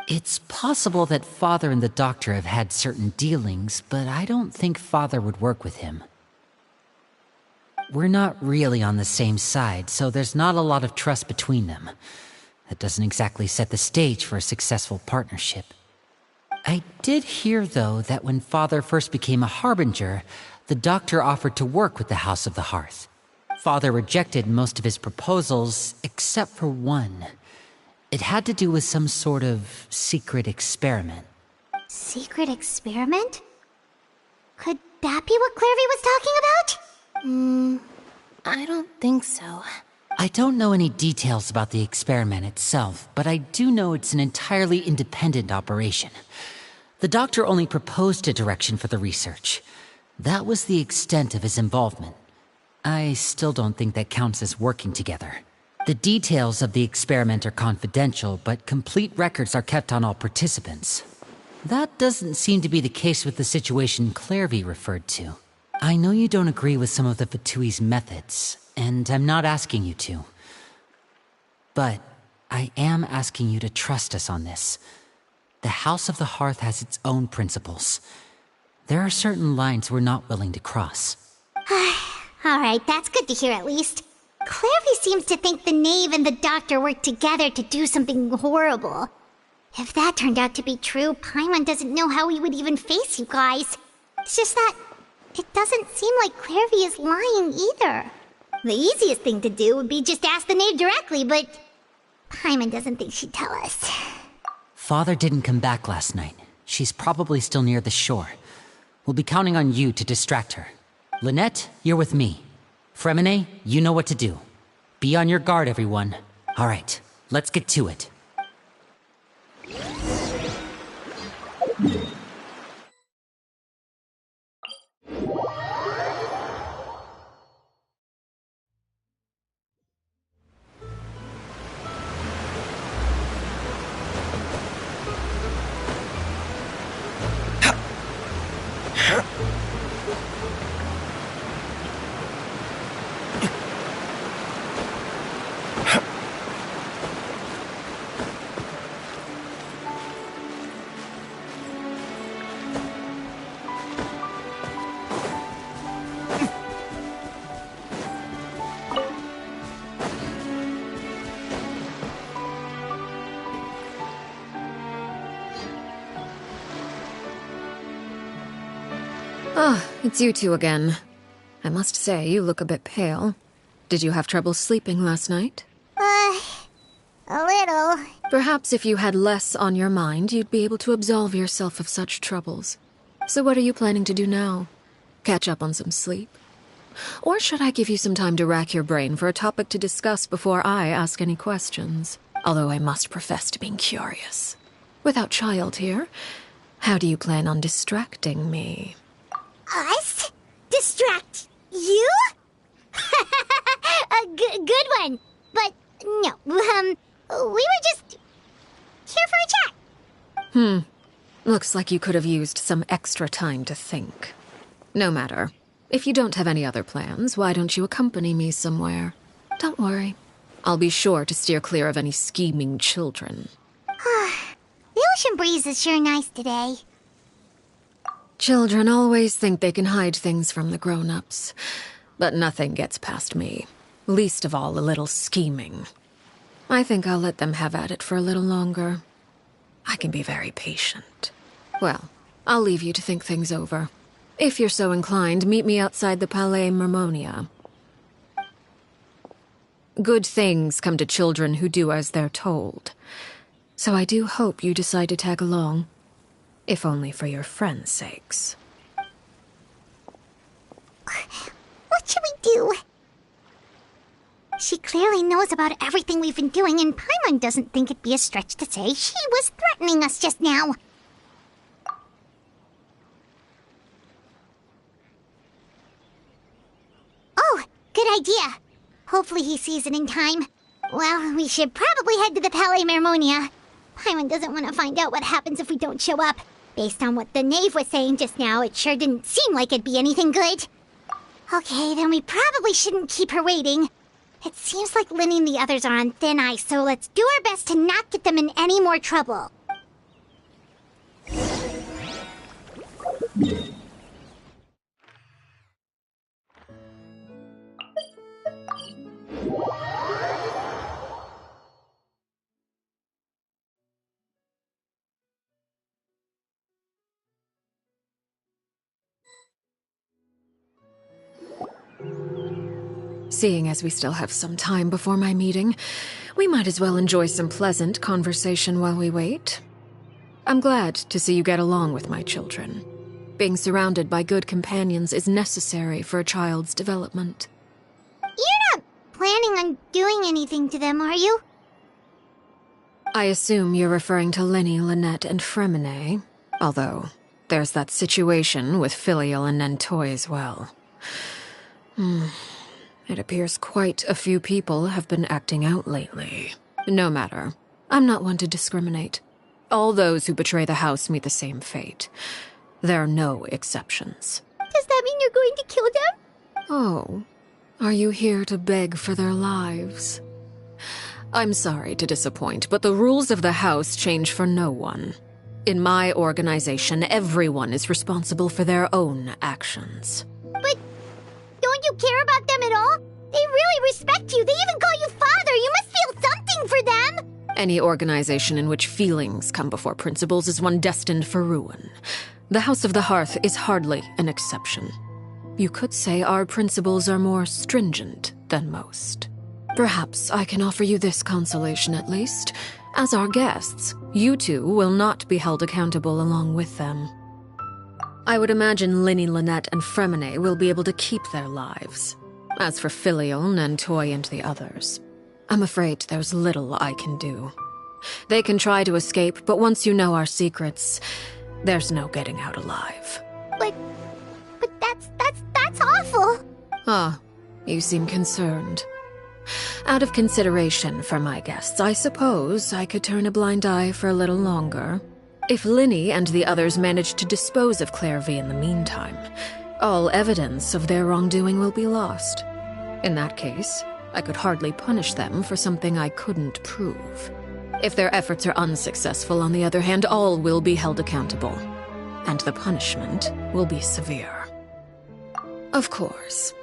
It's possible that Father and the Doctor have had certain dealings, but I don't think Father would work with him. We're not really on the same side, so there's not a lot of trust between them. That doesn't exactly set the stage for a successful partnership. I did hear, though, that when Father first became a Harbinger, the Doctor offered to work with the House of the Hearth. Father rejected most of his proposals, except for one. It had to do with some sort of secret experiment. Secret experiment? Could that be what Clairview was talking about? I don't think so. I don't know any details about the experiment itself, but I do know it's an entirely independent operation. The Doctor only proposed a direction for the research. That was the extent of his involvement. I still don't think that counts as working together. The details of the experiment are confidential, but complete records are kept on all participants. That doesn't seem to be the case with the situation Clairview referred to. I know you don't agree with some of the Fatui's methods, and I'm not asking you to. But I am asking you to trust us on this. The House of the Hearth has its own principles. There are certain lines we're not willing to cross. Alright, that's good to hear at least. Clairview seems to think the knave and the doctor worked together to do something horrible. If that turned out to be true, Paimon doesn't know how he would even face you guys. It's just that it doesn't seem like Clairview is lying either. The easiest thing to do would be just ask the knave directly, but Paimon doesn't think she'd tell us. Father didn't come back last night. She's probably still near the shore. We'll be counting on you to distract her. Lynette, you're with me. Fremine, you know what to do. Be on your guard, everyone. All right, let's get to it. Ah, it's you two again. I must say, you look a bit pale. Did you have trouble sleeping last night? A little. Perhaps if you had less on your mind, you'd be able to absolve yourself of such troubles. So what are you planning to do now? Catch up on some sleep? Or should I give you some time to rack your brain for a topic to discuss before I ask any questions? Although I must profess to being curious. Without child here, how do you plan on distracting me? Us? Distract you? A good one. But no, we were just here for a chat. Looks like you could have used some extra time to think. No matter. If you don't have any other plans, why don't you accompany me somewhere? Don't worry. I'll be sure to steer clear of any scheming children. The ocean breeze is sure nice today. Children always think they can hide things from the grown-ups. But nothing gets past me. Least of all a little scheming. I think I'll let them have at it for a little longer. I can be very patient. Well, I'll leave you to think things over. If you're so inclined, meet me outside the Palais Mermonia. Good things come to children who do as they're told. So I do hope you decide to tag along. If only for your friends' sakes. What should we do? She clearly knows about everything we've been doing, and Paimon doesn't think it'd be a stretch to say she was threatening us just now. Oh, good idea. Hopefully he sees it in time. Well, we should probably head to the Palais Mermonia. Paimon doesn't want to find out what happens if we don't show up. Based on what the knave was saying just now, it sure didn't seem like it'd be anything good. Okay, then we probably shouldn't keep her waiting. It seems like Linny and the others are on thin ice, so let's do our best to not get them in any more trouble. Seeing as we still have some time before my meeting, we might as well enjoy some pleasant conversation while we wait. I'm glad to see you get along with my children. Being surrounded by good companions is necessary for a child's development. You're not planning on doing anything to them, are you? I assume you're referring to Linny, Lynette, and Fremine, although there's that situation with Filial and Nentoy as well. It appears quite a few people have been acting out lately. No matter. I'm not one to discriminate. All those who betray the house meet the same fate. There are no exceptions. Does that mean you're going to kill them? Oh, are you here to beg for their lives? I'm sorry to disappoint, but the rules of the house change for no one. In my organization, everyone is responsible for their own actions. But don't you care about them at all? They really respect you. They even call you father. You must feel something for them. Any organization in which feelings come before principles is one destined for ruin. The House of the Hearth is hardly an exception. You could say our principles are more stringent than most. Perhaps I can offer you this consolation at least. As our guests, you two will not be held accountable along with them. I would imagine Linny, Lynette, and Fremine will be able to keep their lives. As for Filion and Toy and the others, I'm afraid there's little I can do. They can try to escape, but once you know our secrets, there's no getting out alive. But that's awful. Ah, you seem concerned. Out of consideration for my guests, I suppose I could turn a blind eye for a little longer. If Linny and the others manage to dispose of Clairvy in the meantime, all evidence of their wrongdoing will be lost. In that case, I could hardly punish them for something I couldn't prove. If their efforts are unsuccessful, on the other hand, all will be held accountable, and the punishment will be severe. Of course.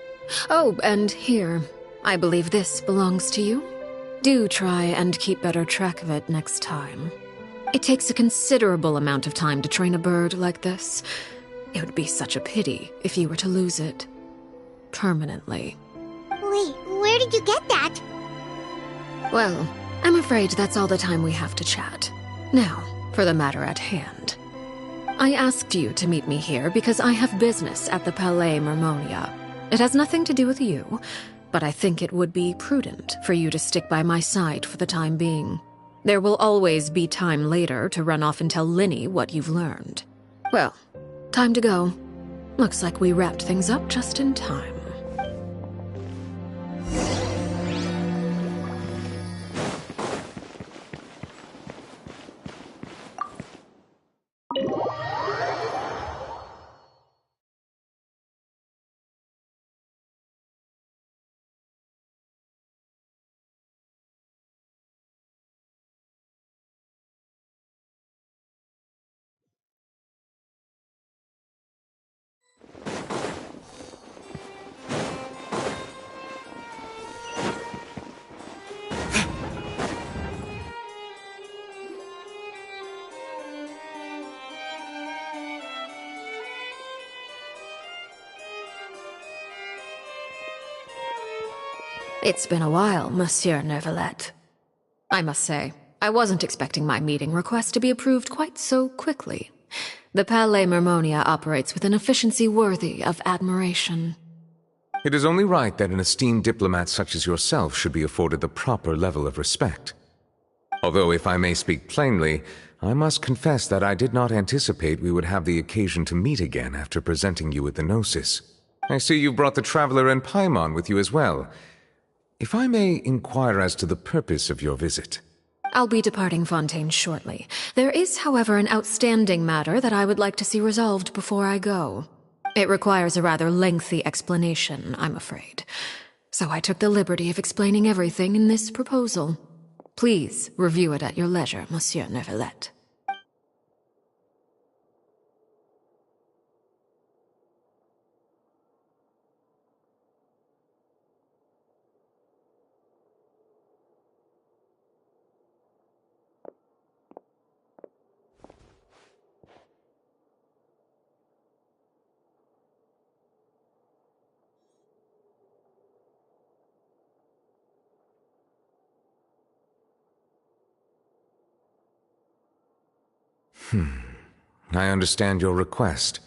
Oh, and here, I believe this belongs to you. Do try and keep better track of it next time. It takes a considerable amount of time to train a bird like this. It would be such a pity if you were to lose it. Permanently. Wait, where did you get that? Well, I'm afraid that's all the time we have to chat. Now, for the matter at hand. I asked you to meet me here because I have business at the Palais Mermonia. It has nothing to do with you, but I think it would be prudent for you to stick by my side for the time being. There will always be time later to run off and tell Linny what you've learned. Well, time to go. Looks like we wrapped things up just in time. It's been a while, Monsieur Neuvillette. I must say, I wasn't expecting my meeting request to be approved quite so quickly. The Palais Mermonia operates with an efficiency worthy of admiration. It is only right that an esteemed diplomat such as yourself should be afforded the proper level of respect. Although, if I may speak plainly, I must confess that I did not anticipate we would have the occasion to meet again after presenting you with the Gnosis. I see you brought the Traveler and Paimon with you as well. If I may inquire as to the purpose of your visit. I'll be departing Fontaine shortly. There is, however, an outstanding matter that I would like to see resolved before I go. It requires a rather lengthy explanation, I'm afraid. So I took the liberty of explaining everything in this proposal. Please review it at your leisure, Monsieur Neuvillette. I understand your request.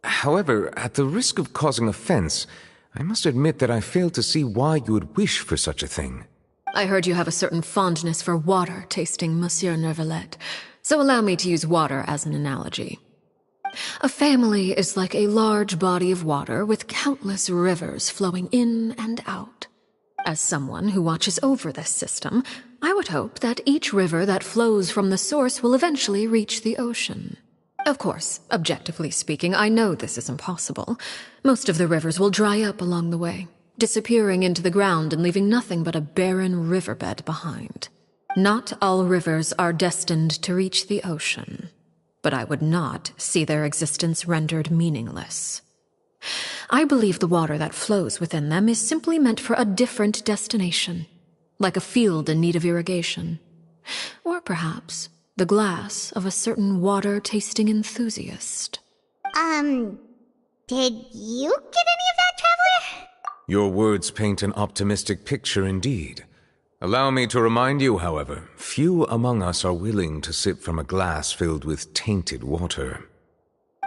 However, at the risk of causing offense, I must admit that I fail to see why you would wish for such a thing. I heard you have a certain fondness for water tasting, Monsieur Neuvillette, so allow me to use water as an analogy. A family is like a large body of water with countless rivers flowing in and out. As someone who watches over this system, I would hope that each river that flows from the source will eventually reach the ocean. Of course, objectively speaking, I know this is impossible. Most of the rivers will dry up along the way, disappearing into the ground and leaving nothing but a barren riverbed behind. Not all rivers are destined to reach the ocean, but I would not see their existence rendered meaningless. I believe the water that flows within them is simply meant for a different destination, like a field in need of irrigation. Or perhaps the glass of a certain water-tasting enthusiast. Did you get any of that, Traveler? Your words paint an optimistic picture indeed. Allow me to remind you, however, few among us are willing to sip from a glass filled with tainted water.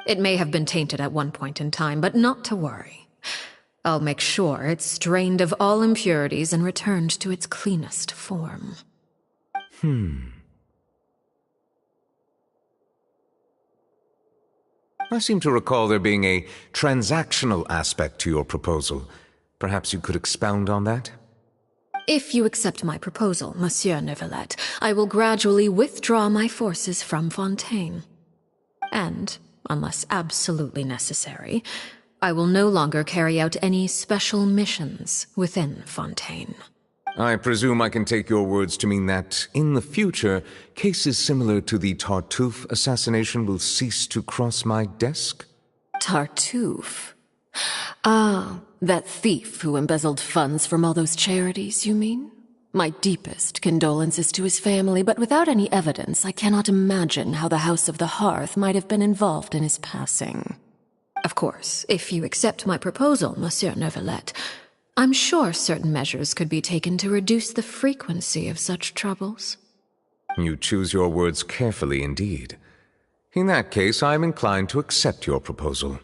It may have been tainted at one point in time, but not to worry. I'll make sure it's strained of all impurities and returned to its cleanest form. I seem to recall there being a transactional aspect to your proposal. Perhaps you could expound on that? If you accept my proposal, Monsieur Neuvillette, I will gradually withdraw my forces from Fontaine. And, unless absolutely necessary, I will no longer carry out any special missions within Fontaine. I presume I can take your words to mean that, in the future, cases similar to the Tartuffe assassination will cease to cross my desk? Tartuffe? Ah, that thief who embezzled funds from all those charities, you mean? My deepest condolences to his family, but without any evidence, I cannot imagine how the House of the Hearth might have been involved in his passing. Of course, if you accept my proposal, Monsieur Neuvillette, I'm sure certain measures could be taken to reduce the frequency of such troubles. You choose your words carefully indeed. In that case, I am inclined to accept your proposal.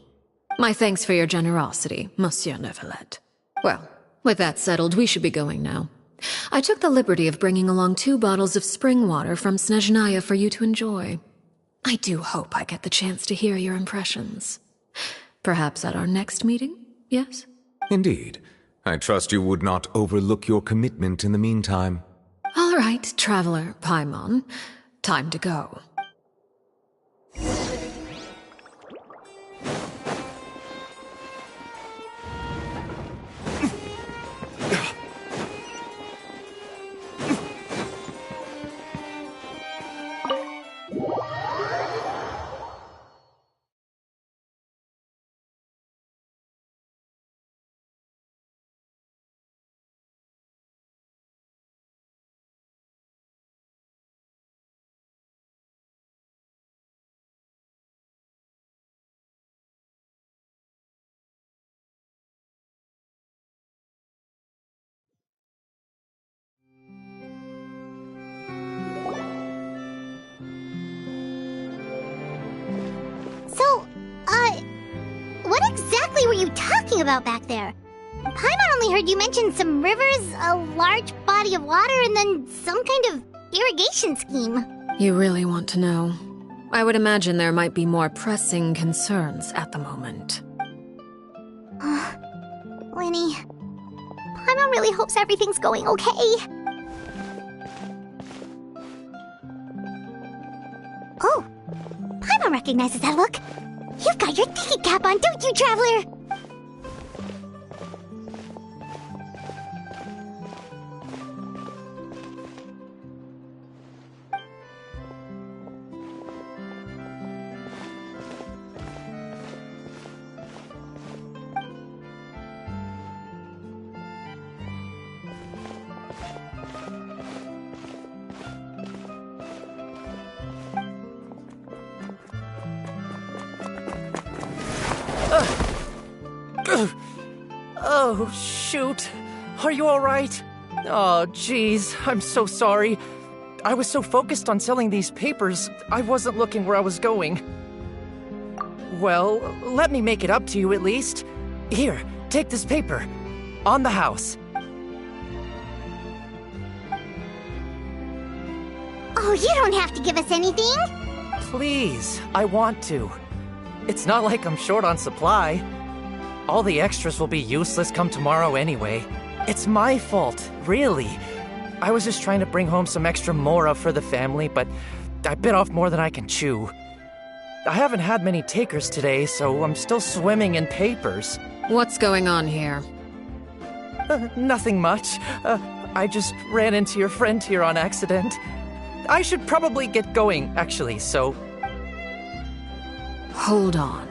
My thanks for your generosity, Monsieur Neuvillette. Well, with that settled, we should be going now. I took the liberty of bringing along 2 bottles of spring water from Snezhnaya for you to enjoy. I do hope I get the chance to hear your impressions. Perhaps at our next meeting, yes? Indeed. I trust you would not overlook your commitment in the meantime. All right, Traveler Paimon. Time to go. What exactly were you talking about back there? Paimon only heard you mention some rivers, a large body of water, and then some kind of irrigation scheme. You really want to know? I would imagine there might be more pressing concerns at the moment. Winnie, Paimon really hopes everything's going okay. Oh, Paimon recognizes that look. You've got your thinking cap on, don't you, Traveler? Oh, shoot. Are you alright? Oh, jeez. I'm so sorry. I was so focused on selling these papers, I wasn't looking where I was going. Well, let me make it up to you at least. Here, take this paper. On the house. Oh, you don't have to give us anything. Please, I want to. It's not like I'm short on supply. All the extras will be useless come tomorrow anyway. It's my fault, really. I was just trying to bring home some extra mora for the family, but I bit off more than I can chew. I haven't had many takers today, so I'm still swimming in papers. What's going on here? Nothing much. I just ran into your friend here on accident. I should probably get going, actually, so... Hold on.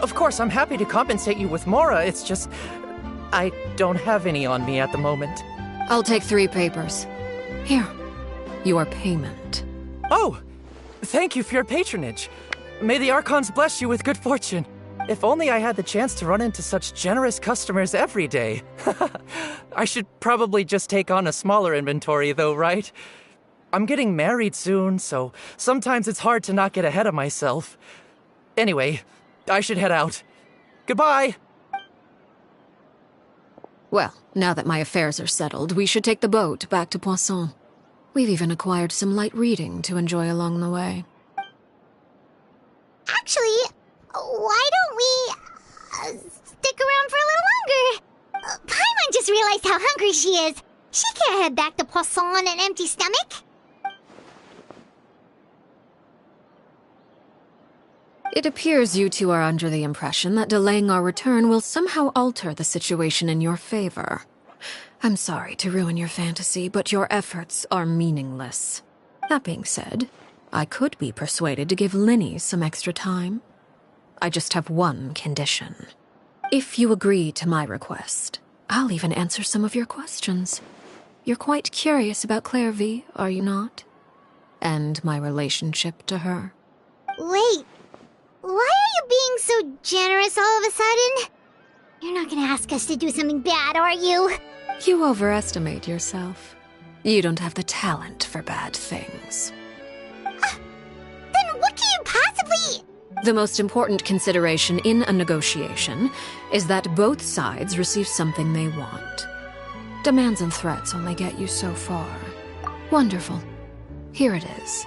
Of course, I'm happy to compensate you with mora, it's just... I don't have any on me at the moment. I'll take 3 papers. Here, your payment. Oh! Thank you for your patronage. May the Archons bless you with good fortune. If only I had the chance to run into such generous customers every day. I should probably just take on a smaller inventory though, right? I'm getting married soon, so sometimes it's hard to not get ahead of myself. Anyway, I should head out. Goodbye! Well, now that my affairs are settled, we should take the boat back to Poisson. We've even acquired some light reading to enjoy along the way. Actually, why don't we stick around for a little longer? Paimon just realized how hungry she is. She can't head back to Poisson on an empty stomach. It appears you two are under the impression that delaying our return will somehow alter the situation in your favor. I'm sorry to ruin your fantasy, but your efforts are meaningless. That being said, I could be persuaded to give Linny some extra time. I just have one condition. If you agree to my request, I'll even answer some of your questions. You're quite curious about Clairvy, are you not? And my relationship to her. Wait, why are you being so generous all of a sudden? You're not gonna ask us to do something bad, are you? You overestimate yourself. You don't have the talent for bad things. Then what can you possibly... The most important consideration in a negotiation is that both sides receive something they want. Demands and threats only get you so far. Wonderful. Here it is.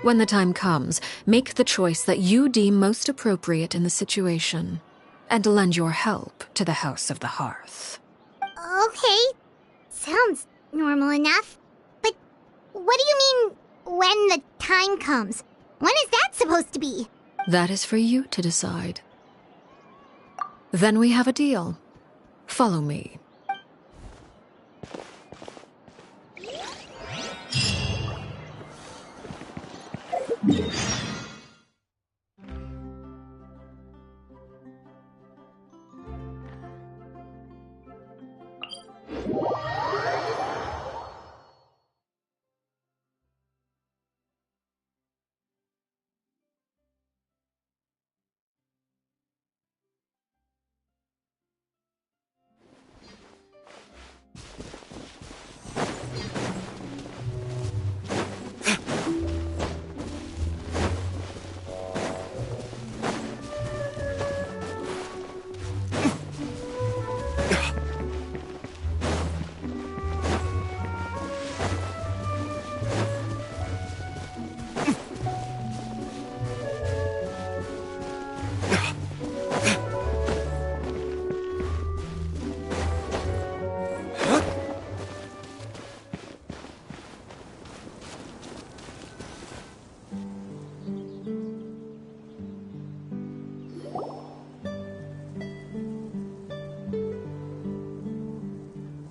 When the time comes, make the choice that you deem most appropriate in the situation, and lend your help to the House of the Hearth. Okay. Sounds normal enough. But what do you mean, when the time comes? When is that supposed to be? That is for you to decide. Then we have a deal. Follow me.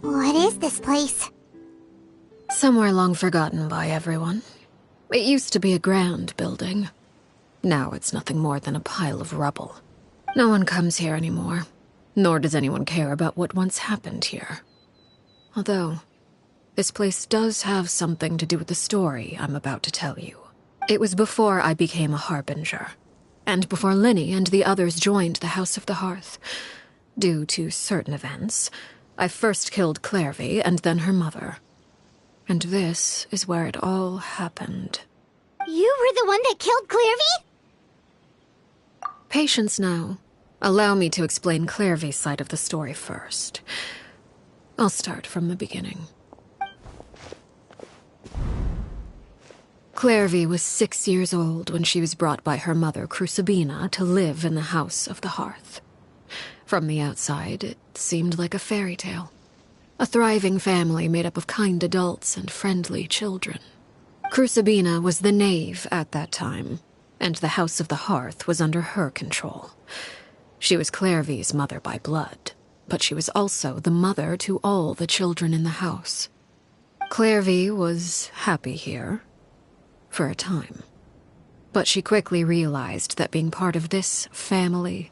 What is this place? Somewhere long forgotten by everyone. It used to be a grand building. Now it's nothing more than a pile of rubble. No one comes here anymore, nor does anyone care about what once happened here. Although, this place does have something to do with the story I'm about to tell you. It was before I became a Harbinger, and before Linny and the others joined the House of the Hearth. Due to certain events, I first killed Clairvy and then her mother. And this is where it all happened. You were the one that killed Clairvy? Patience now. Allow me to explain Clairvy's side of the story first. I'll start from the beginning. Clairvy was 6 years old when she was brought by her mother, Crucibina, to live in the House of the Hearth. From the outside, it seemed like a fairy tale. A thriving family made up of kind adults and friendly children. Crucibina was the knave at that time, and the House of the Hearth was under her control. She was Clairvy's mother by blood, but she was also the mother to all the children in the house. Clairvy was happy here, for a time. But she quickly realized that being part of this family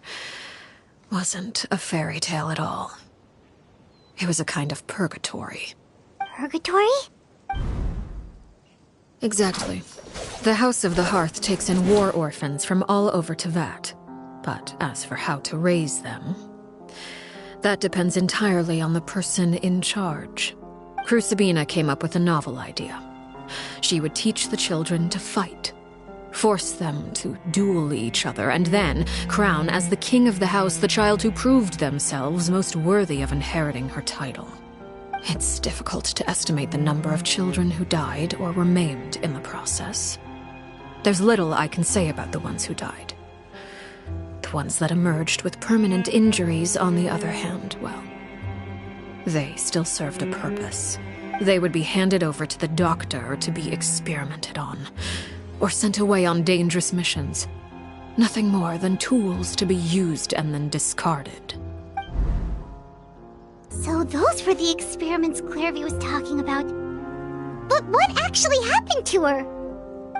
wasn't a fairy tale at all. It was a kind of purgatory. Purgatory? Exactly. The House of the Hearth takes in war orphans from all over Tevat. But as for how to raise them, that depends entirely on the person in charge. Crucibina came up with a novel idea. She would teach the children to fight, force them to duel each other, and then crown as the king of the house the child who proved themselves most worthy of inheriting her title. It's difficult to estimate the number of children who died or were maimed in the process. There's little I can say about the ones who died. The ones that emerged with permanent injuries, on the other hand, well, they still served a purpose. They would be handed over to the doctor to be experimented on, or sent away on dangerous missions. Nothing more than tools to be used and then discarded. So those were the experiments Clairvy was talking about. But what actually happened to her?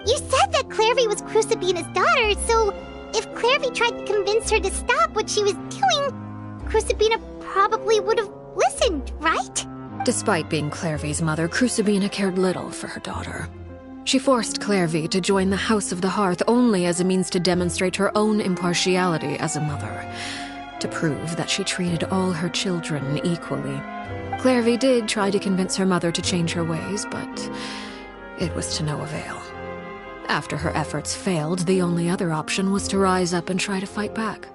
You said that Clairvy was Crucibina's daughter, so if Clairvy tried to convince her to stop what she was doing, Crucibina probably would have listened, right? Despite being Clairvy's mother, Crucibina cared little for her daughter. She forced Clairvy to join the House of the Hearth only as a means to demonstrate her own impartiality as a mother, to prove that she treated all her children equally. Clairvy did try to convince her mother to change her ways, but it was to no avail. After her efforts failed, the only other option was to rise up and try to fight back.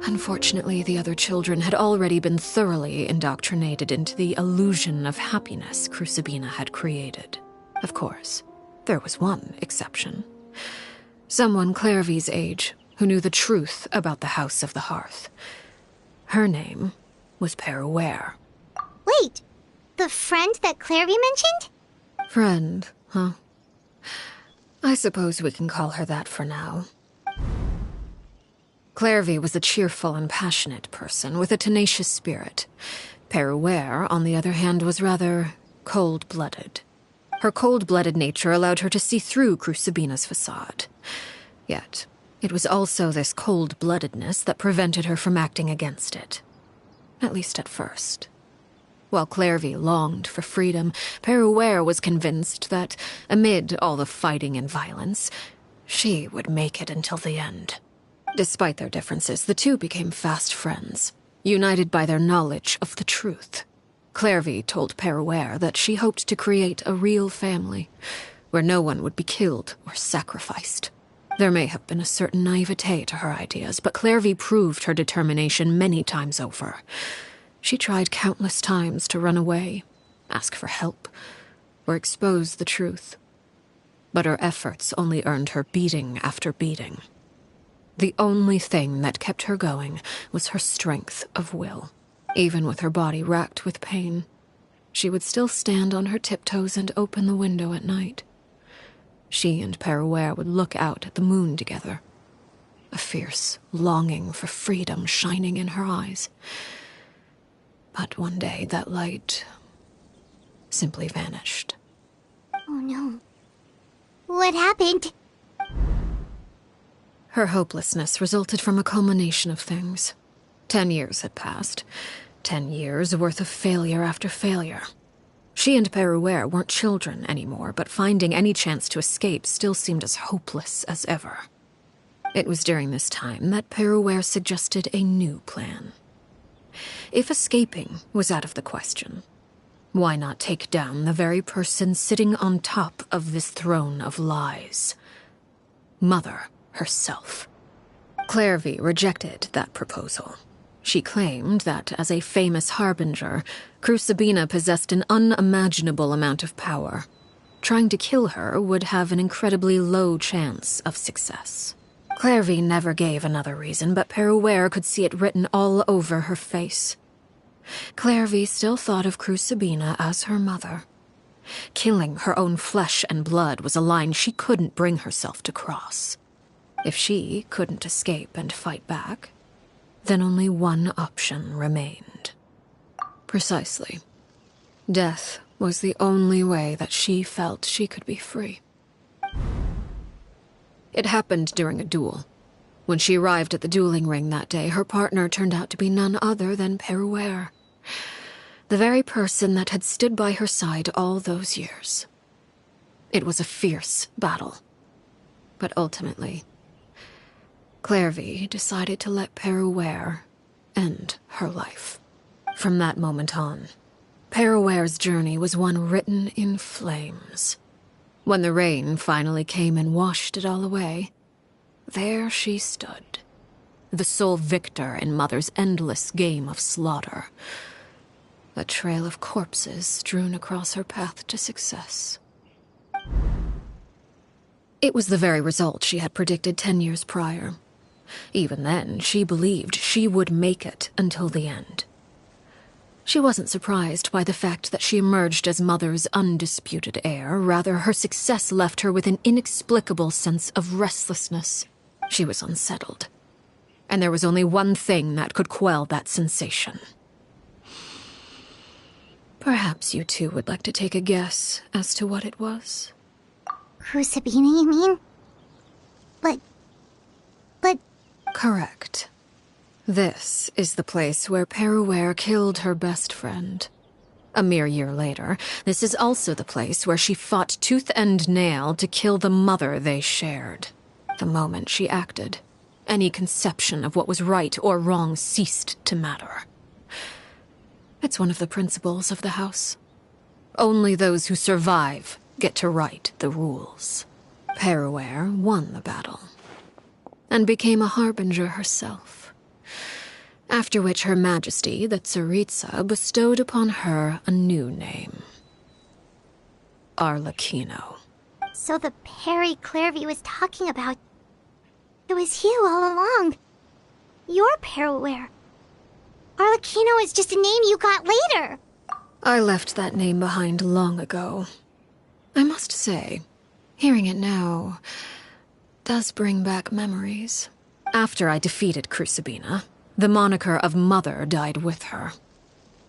Unfortunately, the other children had already been thoroughly indoctrinated into the illusion of happiness Crucibina had created. Of course, there was one exception. Someone Clairvy's age who knew the truth about the House of the Hearth. Her name was Peruere. Wait, the friend that Clairvy mentioned? Friend, huh? I suppose we can call her that for now. Clairvy was a cheerful and passionate person with a tenacious spirit. Peruere, on the other hand, was rather cold-blooded. Her cold-blooded nature allowed her to see through Crucibina's facade. Yet, it was also this cold-bloodedness that prevented her from acting against it. At least at first. While Clairvy longed for freedom, Peruere was convinced that, amid all the fighting and violence, she would make it until the end. Despite their differences, the two became fast friends, united by their knowledge of the truth. Clairvy told Peruere that she hoped to create a real family, where no one would be killed or sacrificed. There may have been a certain naivete to her ideas, but Clairvy proved her determination many times over. She tried countless times to run away, ask for help, or expose the truth. But her efforts only earned her beating after beating. The only thing that kept her going was her strength of will. Even with her body racked with pain, she would still stand on her tiptoes and open the window at night. She and Peruere would look out at the moon together, a fierce longing for freedom shining in her eyes. But one day that light simply vanished. Oh no. What happened? Her hopelessness resulted from a culmination of things. 10 years had passed. 10 years worth of failure after failure. She and Peruere weren't children anymore, but finding any chance to escape still seemed as hopeless as ever. It was during this time that Peruere suggested a new plan. If escaping was out of the question, why not take down the very person sitting on top of this throne of lies? Mother herself. Clairvy rejected that proposal. She claimed that, as a famous harbinger, Crucibina possessed an unimaginable amount of power. Trying to kill her would have an incredibly low chance of success. Clairvy never gave another reason, but Peruere could see it written all over her face. Clairvy still thought of Crucibina as her mother. Killing her own flesh and blood was a line she couldn't bring herself to cross. If she couldn't escape and fight back, then only one option remained. Precisely. Death was the only way that she felt she could be free. It happened during a duel. When she arrived at the dueling ring that day, her partner turned out to be none other than Peruere, the very person that had stood by her side all those years. It was a fierce battle. But ultimately, Clairvy decided to let Perouere end her life. From that moment on, Perouere's journey was one written in flames. When the rain finally came and washed it all away, there she stood, the sole victor in Mother's endless game of slaughter. A trail of corpses strewn across her path to success. It was the very result she had predicted 10 years prior. Even then, she believed she would make it until the end. She wasn't surprised by the fact that she emerged as Mother's undisputed heir. Rather, her success left her with an inexplicable sense of restlessness. She was unsettled. And there was only one thing that could quell that sensation. Perhaps you two would like to take a guess as to what it was? Crucibina, you mean? But... Correct. This is the place where Perouere killed her best friend. A mere year later, this is also the place where she fought tooth and nail to kill the mother they shared. The moment she acted, any conception of what was right or wrong ceased to matter. It's one of the principles of the house. Only those who survive get to write the rules. Perouere won the battle, and became a harbinger herself. After which Her Majesty, the Tsaritsa, bestowed upon her a new name. Arlecchino. So the Perry Clairvy was talking about... It was you all along. You're Perouere. Arlecchino is just a name you got later. I left that name behind long ago. I must say, hearing it now does bring back memories. After I defeated Crucibina, the moniker of Mother died with her.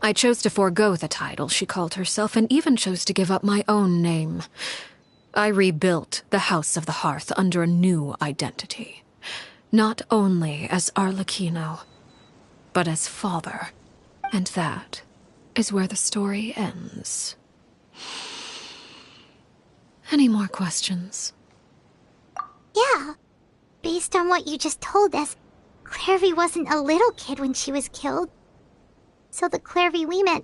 I chose to forego the title she called herself, and even chose to give up my own name. I rebuilt the House of the Hearth under a new identity. Not only as Arlecchino, but as father. And that is where the story ends. Any more questions? Yeah. Based on what you just told us, Clairvy wasn't a little kid when she was killed. So the Clairvy we met...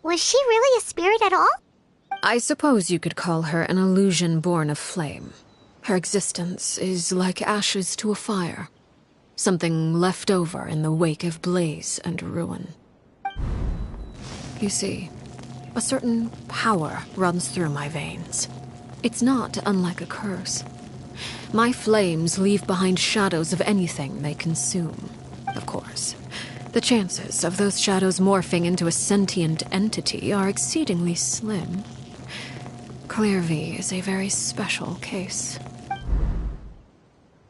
Was she really a spirit at all? I suppose you could call her an illusion born of flame. Her existence is like ashes to a fire. Something left over in the wake of blaze and ruin. You see, a certain power runs through my veins. It's not unlike a curse. My flames leave behind shadows of anything they consume. Of course, the chances of those shadows morphing into a sentient entity are exceedingly slim. Clairvy is a very special case.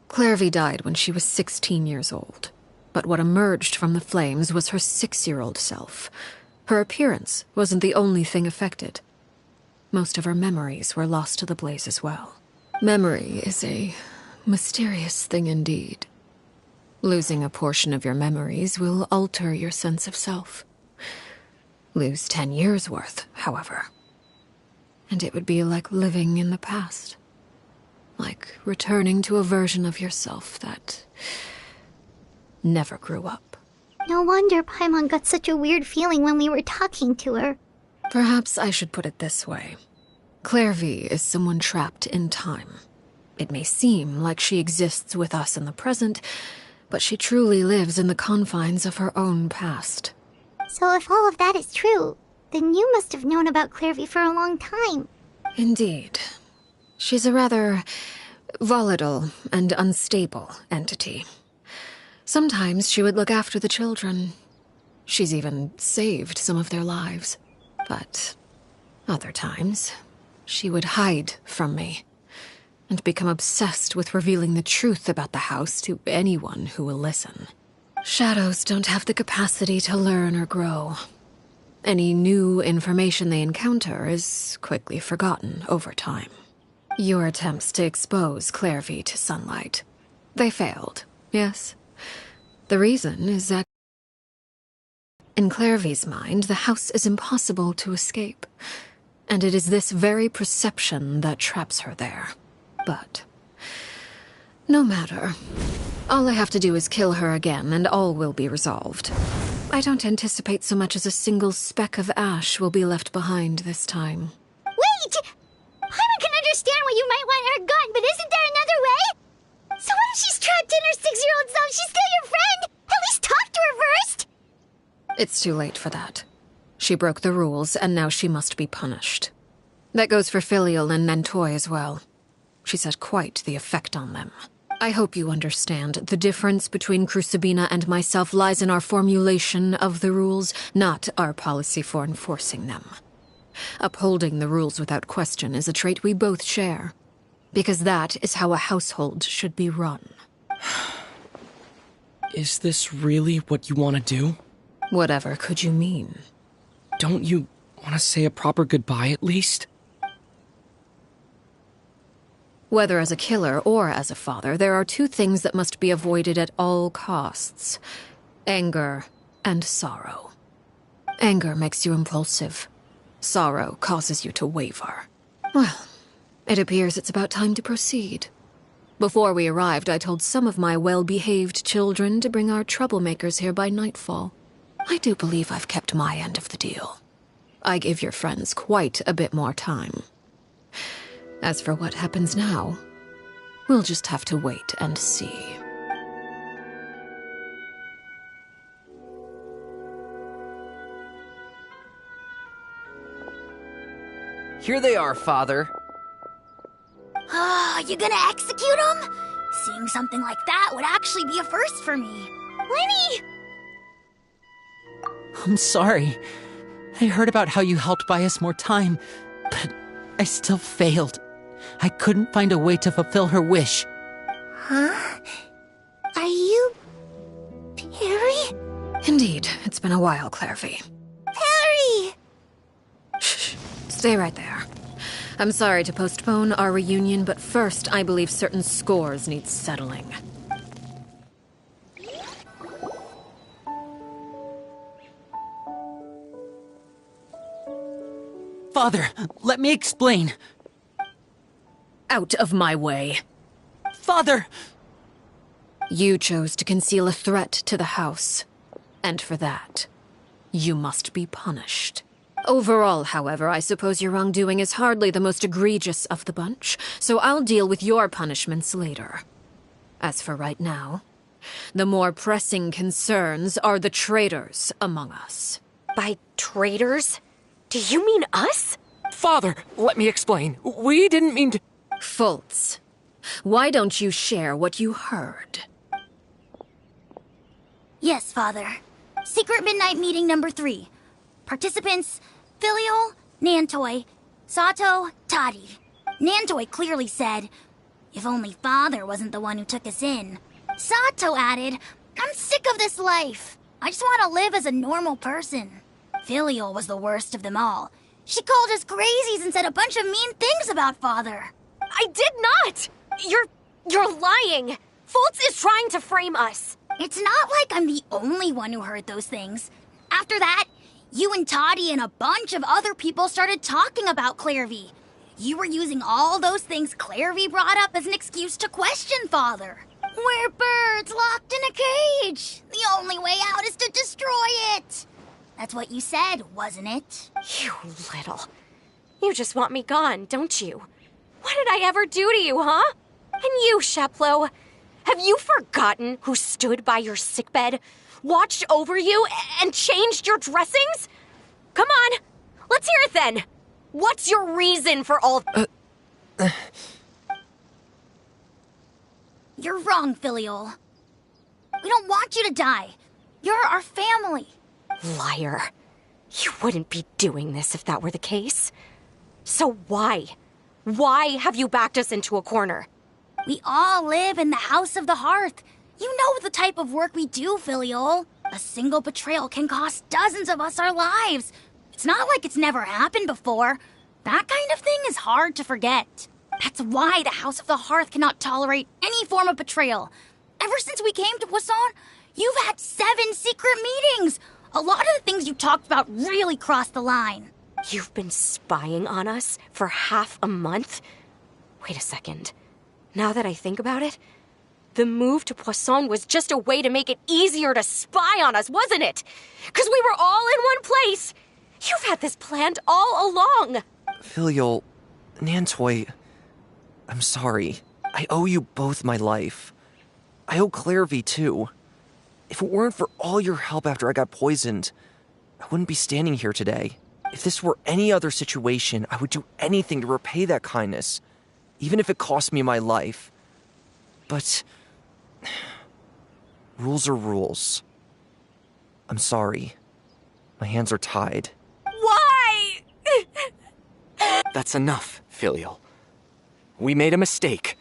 Clairvy died when she was 16 years old, but what emerged from the flames was her 6-year-old self. Her appearance wasn't the only thing affected. Most of her memories were lost to the blaze as well. Memory is a mysterious thing indeed. Losing a portion of your memories will alter your sense of self. Lose 10 years' worth, however, and it would be like living in the past. Like returning to a version of yourself that never grew up. No wonder Paimon got such a weird feeling when we were talking to her. Perhaps I should put it this way. Clairvy is someone trapped in time. It may seem like she exists with us in the present, but she truly lives in the confines of her own past. So if all of that is true, then you must have known about Clairvy for a long time. Indeed. She's a rather volatile and unstable entity. Sometimes she would look after the children. She's even saved some of their lives. But other times, she would hide from me and become obsessed with revealing the truth about the house to anyone who will listen. Shadows don't have the capacity to learn or grow. Any new information they encounter is quickly forgotten over time. Your attempts to expose Clairvy to sunlight, they failed, yes? The reason is that in Clairvy's mind, the house is impossible to escape. and it is this very perception that traps her there. But no matter. All I have to do is kill her again, and all will be resolved. I don't anticipate so much as a single speck of ash will be left behind this time. Wait! Paimon can understand why you might want her gone, but isn't there another way? So what if she's trapped in her 6-year-old self? She's still your friend! At least talk to her first! It's too late for that. She broke the rules, and now she must be punished. That goes for Filial and Nantoy as well. She's had quite the effect on them. I hope you understand. The difference between Crucibina and myself lies in our formulation of the rules, not our policy for enforcing them. Upholding the rules without question is a trait we both share, because that is how a household should be run. Is this really what you want to do? Whatever could you mean? Don't you want to say a proper goodbye at least? Whether as a killer or as a father, there are two things that must be avoided at all costs: anger and sorrow. Anger makes you impulsive. Sorrow causes you to waver. Well, it appears it's about time to proceed. Before we arrived, I told some of my well-behaved children to bring our troublemakers here by nightfall. I do believe I've kept my end of the deal. I give your friends quite a bit more time. As for what happens now, we'll just have to wait and see. Here they are, Father. You gonna execute him? Seeing something like that would actually be a first for me. Lenny! I'm sorry. I heard about how you helped buy us more time, but I still failed. I couldn't find a way to fulfill her wish. Huh? Are you... Perry? Indeed, it's been a while, Clairvy. Perry! Shh, stay right there. I'm sorry to postpone our reunion, but first I believe certain scores need settling. Father, let me explain. Out of my way. Father! You chose to conceal a threat to the house, and for that, you must be punished. Overall, however, I suppose your wrongdoing is hardly the most egregious of the bunch, so I'll deal with your punishments later. As for right now, the more pressing concerns are the traitors among us. By traitors? Do you mean us? Father, let me explain. We didn't mean to... Fultz, why don't you share what you heard? Yes, Father. Secret midnight meeting number 3. Participants: Filial, Nantoy, Sato, Toddy. Nantoy clearly said, "If only Father wasn't the one who took us in." Sato added, "I'm sick of this life. I just want to live as a normal person." Filial was the worst of them all. She called us crazies and said a bunch of mean things about Father. I did not! You're lying! Fultz is trying to frame us. It's not like I'm the only one who heard those things. After that, you and Toddy and a bunch of other people started talking about Clairvy. You were using all those things Clairvy brought up as an excuse to question Father. We're birds locked in a cage. The only way out is to destroy it. That's what you said, wasn't it? You little... You just want me gone, don't you? What did I ever do to you, huh? And you, Sheplo, have you forgotten who stood by your sickbed, watched over you, and changed your dressings? Come on, let's hear it then. What's your reason for all... You're wrong, Filial. We don't want you to die. You're our family. Liar. You wouldn't be doing this if that were the case. So why? Why have you backed us into a corner? We all live in the House of the Hearth. You know the type of work we do, Filial. A single betrayal can cost dozens of us our lives. It's not like it's never happened before. That kind of thing is hard to forget. That's why the House of the Hearth cannot tolerate any form of betrayal. Ever since we came to Poisson, you've had 7 secret meetings. A lot of the things you talked about really crossed the line. You've been spying on us for half a month? Wait a second. Now that I think about it, the move to Poisson was just a way to make it easier to spy on us, wasn't it? Because we were all in one place. You've had this planned all along. Filial, Nantoy, I'm sorry. I owe you both my life. I owe Clairvy too. If it weren't for all your help after I got poisoned, I wouldn't be standing here today. If this were any other situation, I would do anything to repay that kindness, even if it cost me my life. But rules are rules. I'm sorry. My hands are tied. Why? That's enough, Filial. We made a mistake,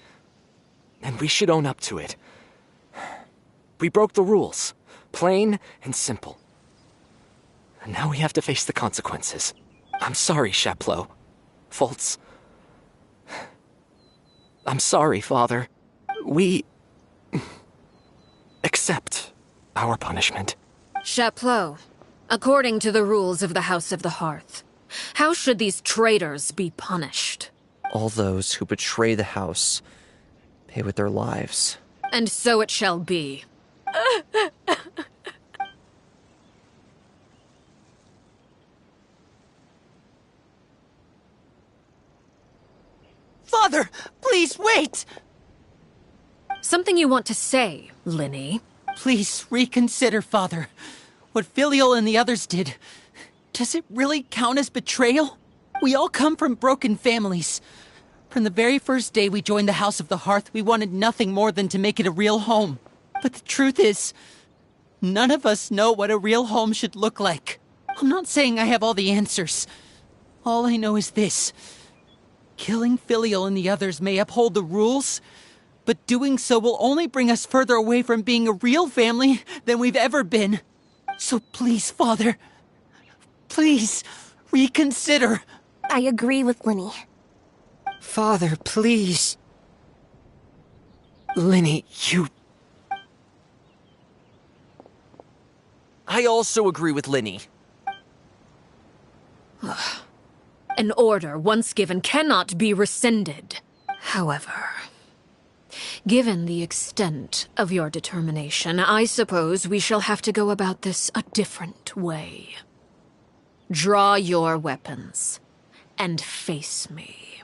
and we should own up to it. We broke the rules, plain and simple. And now we have to face the consequences. I'm sorry, Chapleau. Foltz. I'm sorry, Father. We accept our punishment. Chapleau, according to the rules of the House of the Hearth, how should these traitors be punished? All those who betray the house pay with their lives. And so it shall be. Father, please wait! Something you want to say, Linny? Please reconsider, Father. What Filial and the others did, does it really count as betrayal? We all come from broken families. From the very first day we joined the House of the Hearth, we wanted nothing more than to make it a real home. But the truth is, none of us know what a real home should look like. I'm not saying I have all the answers. All I know is this. Killing Filial and the others may uphold the rules, but doing so will only bring us further away from being a real family than we've ever been. So please, Father, please reconsider. I agree with Linny. Father, please. Linny, you... I also agree with Linny. An order once given cannot be rescinded. However, given the extent of your determination, I suppose we shall have to go about this a different way. Draw your weapons and face me.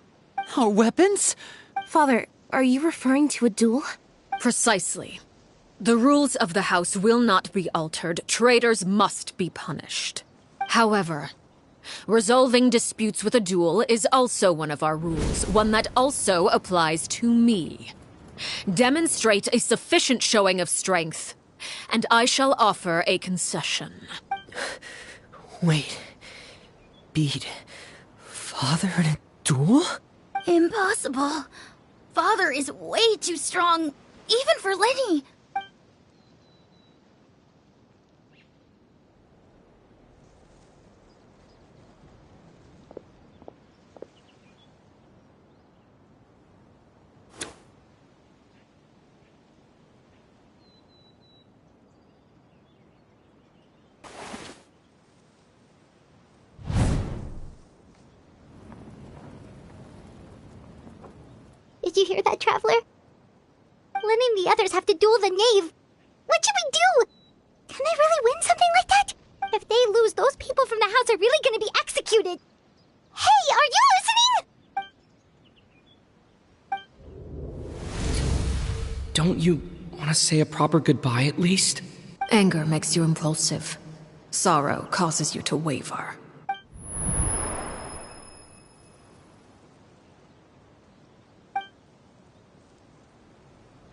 Our weapons? Father, are you referring to a duel? Precisely. The rules of the house will not be altered. Traitors must be punished. However, resolving disputes with a duel is also one of our rules, one that also applies to me. Demonstrate a sufficient showing of strength, and I shall offer a concession. Wait. Beat Father in a duel? Impossible. Father is way too strong, even for Lenny. Did you hear that, Traveler? Lenny and the others have to duel the knave. What should we do? Can they really win something like that? If they lose, those people from the house are really gonna be executed. Hey, are you listening? Don't you want to say a proper goodbye at least? Anger makes you impulsive. Sorrow causes you to waver.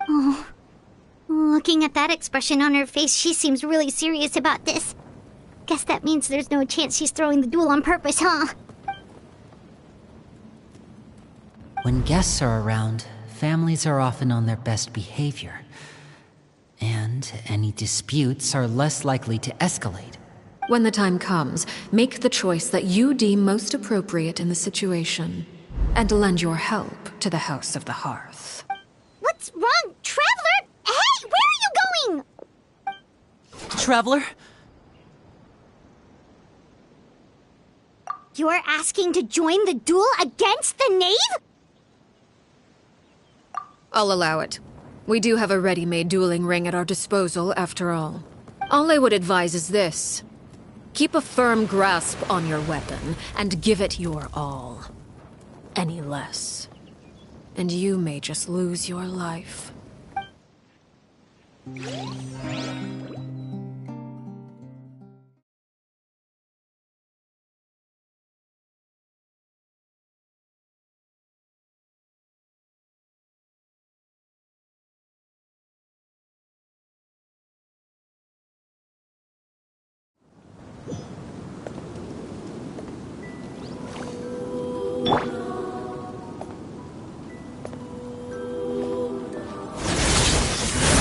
Oh. Looking at that expression on her face, she seems really serious about this. Guess that means there's no chance she's throwing the duel on purpose, huh? When guests are around, families are often on their best behavior. And any disputes are less likely to escalate. When the time comes, make the choice that you deem most appropriate in the situation, and lend your help to the House of the Hearth. What's wrong, Traveler? Hey, where are you going? Traveler? You're asking to join the duel against the knave? I'll allow it. We do have a ready-made dueling ring at our disposal, after all. All I would advise is this. Keep a firm grasp on your weapon, and give it your all. Any less, and you may just lose your life.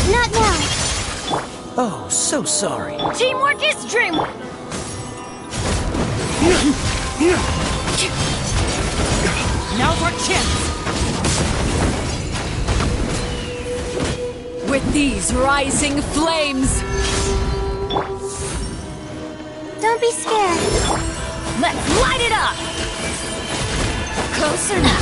Not now. Oh, so sorry. Teamwork is dreamwork. Now's our chance! With these rising flames! Don't be scared. Let's light it up. Closer now.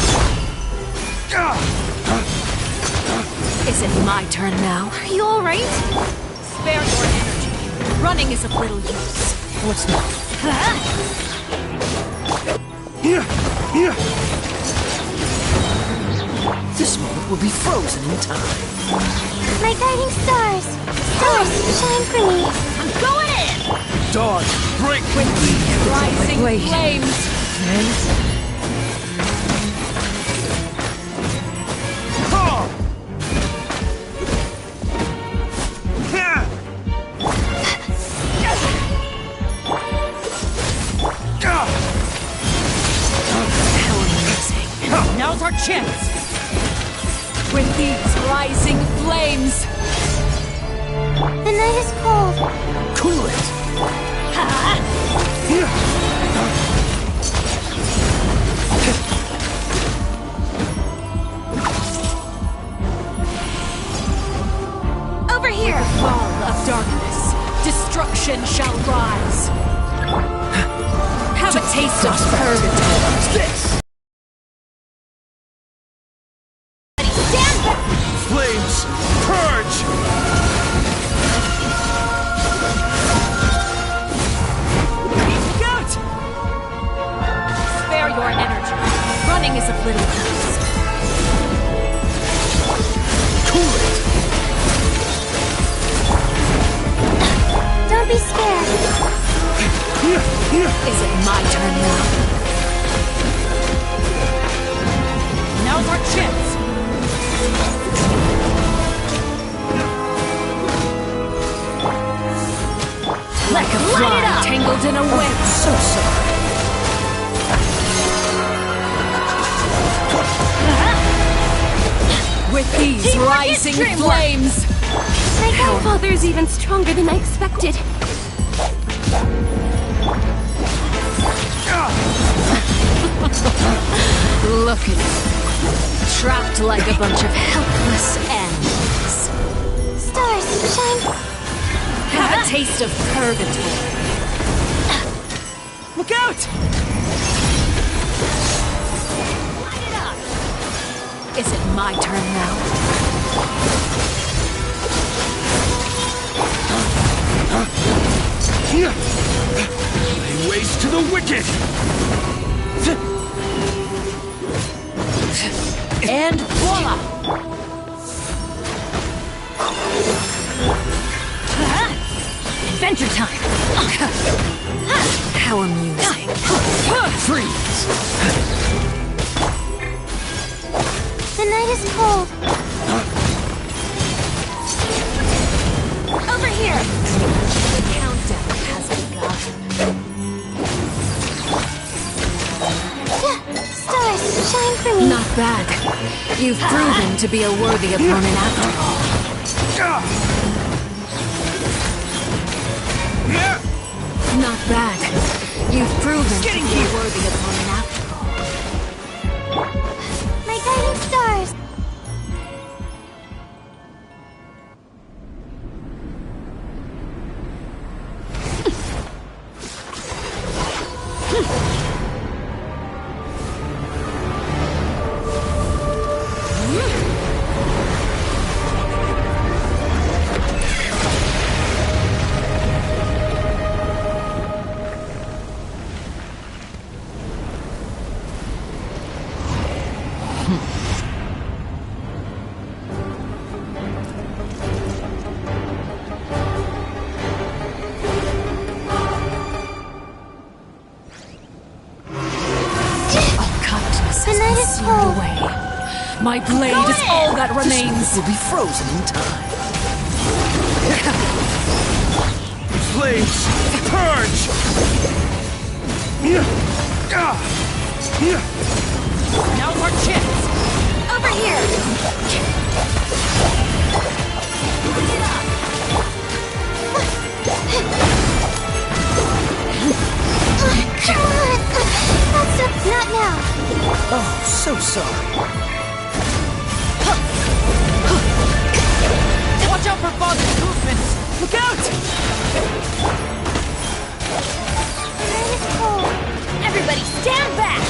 Is it my turn now? Are you all right? Spare your energy. Running is of little use. What's that? This moment will be frozen in time. My guiding stars. Stars, shine for me. I'm going in. Dodge! Break! With these rising flames! Now's our chance! With these rising flames! The night is cold. Cool it! Over here. Fall of darkness, destruction shall rise. Have a taste of purgatory. This! Flames! Purge! Out! Spare your energy. Running is of little use. Cool it! Don't be scared. Is it my turn now? Now's our chance! Like a fly tangled in a web. So sorry. With these rising flames! My grandfather's even stronger than I expected. Look at it. Trapped like a bunch of helpless animals. Stars, shine. Have a taste of purgatory. Look out! Is it my turn now? Lay waste to the wicked! And voila! Adventure time. How amusing. Freeze! The night is cold. Over here. The countdown has begun. Stars, shine for me. Not bad. You've proven to be a worthy opponent after all. Not bad. You've proven to be a worthy opponent after all. My guiding stars. consumed away. My blade is all that remains. This will be frozen in time. Flames, purge! Now's our chance! Over here! Come on! That's not now! Oh, so sorry. Watch out for Father's movements! Look out! It is cold. Everybody stand back!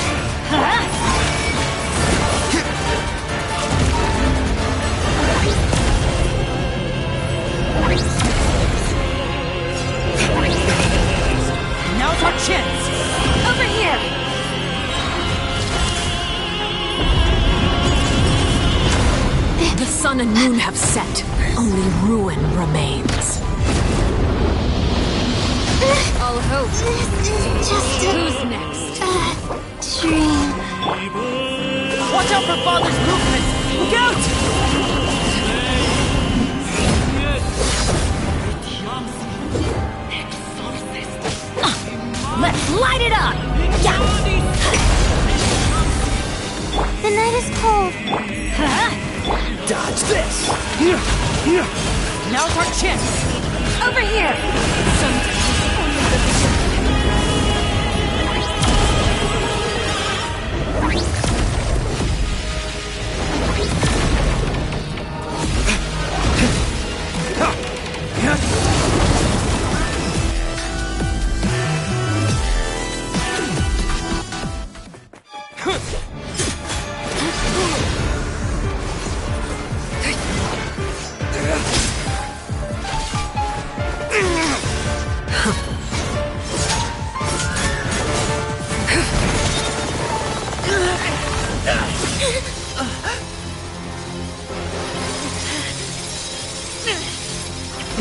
Now's our chance! Over here! The sun and moon have set. Only ruin remains. All hope. This is just Who's next? dream. Watch out for Father's movements! Look out! Let's light it up! Yeah! The night is cold. Dodge this! Now's our chance! Over here!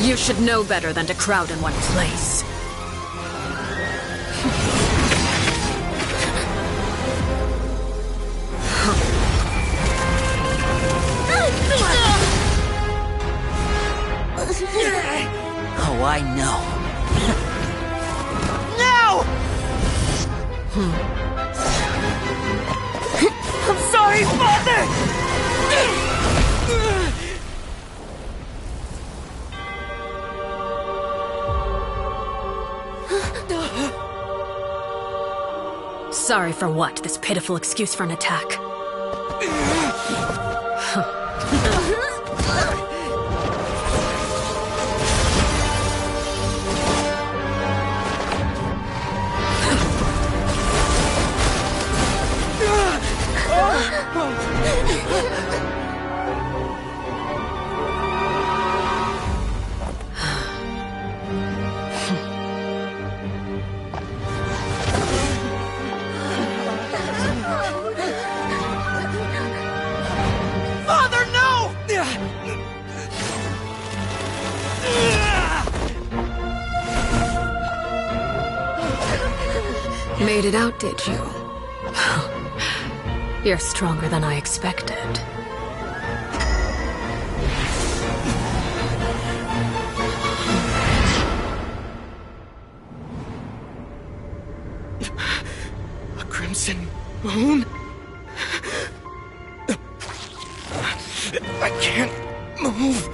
You should know better than to crowd in one place. Oh, I know. Now! I'm sorry, Father! Sorry for what? This pitiful excuse for an attack. Father, no! Made it out, did you? You're stronger than I expected. A crimson moon? I can't move.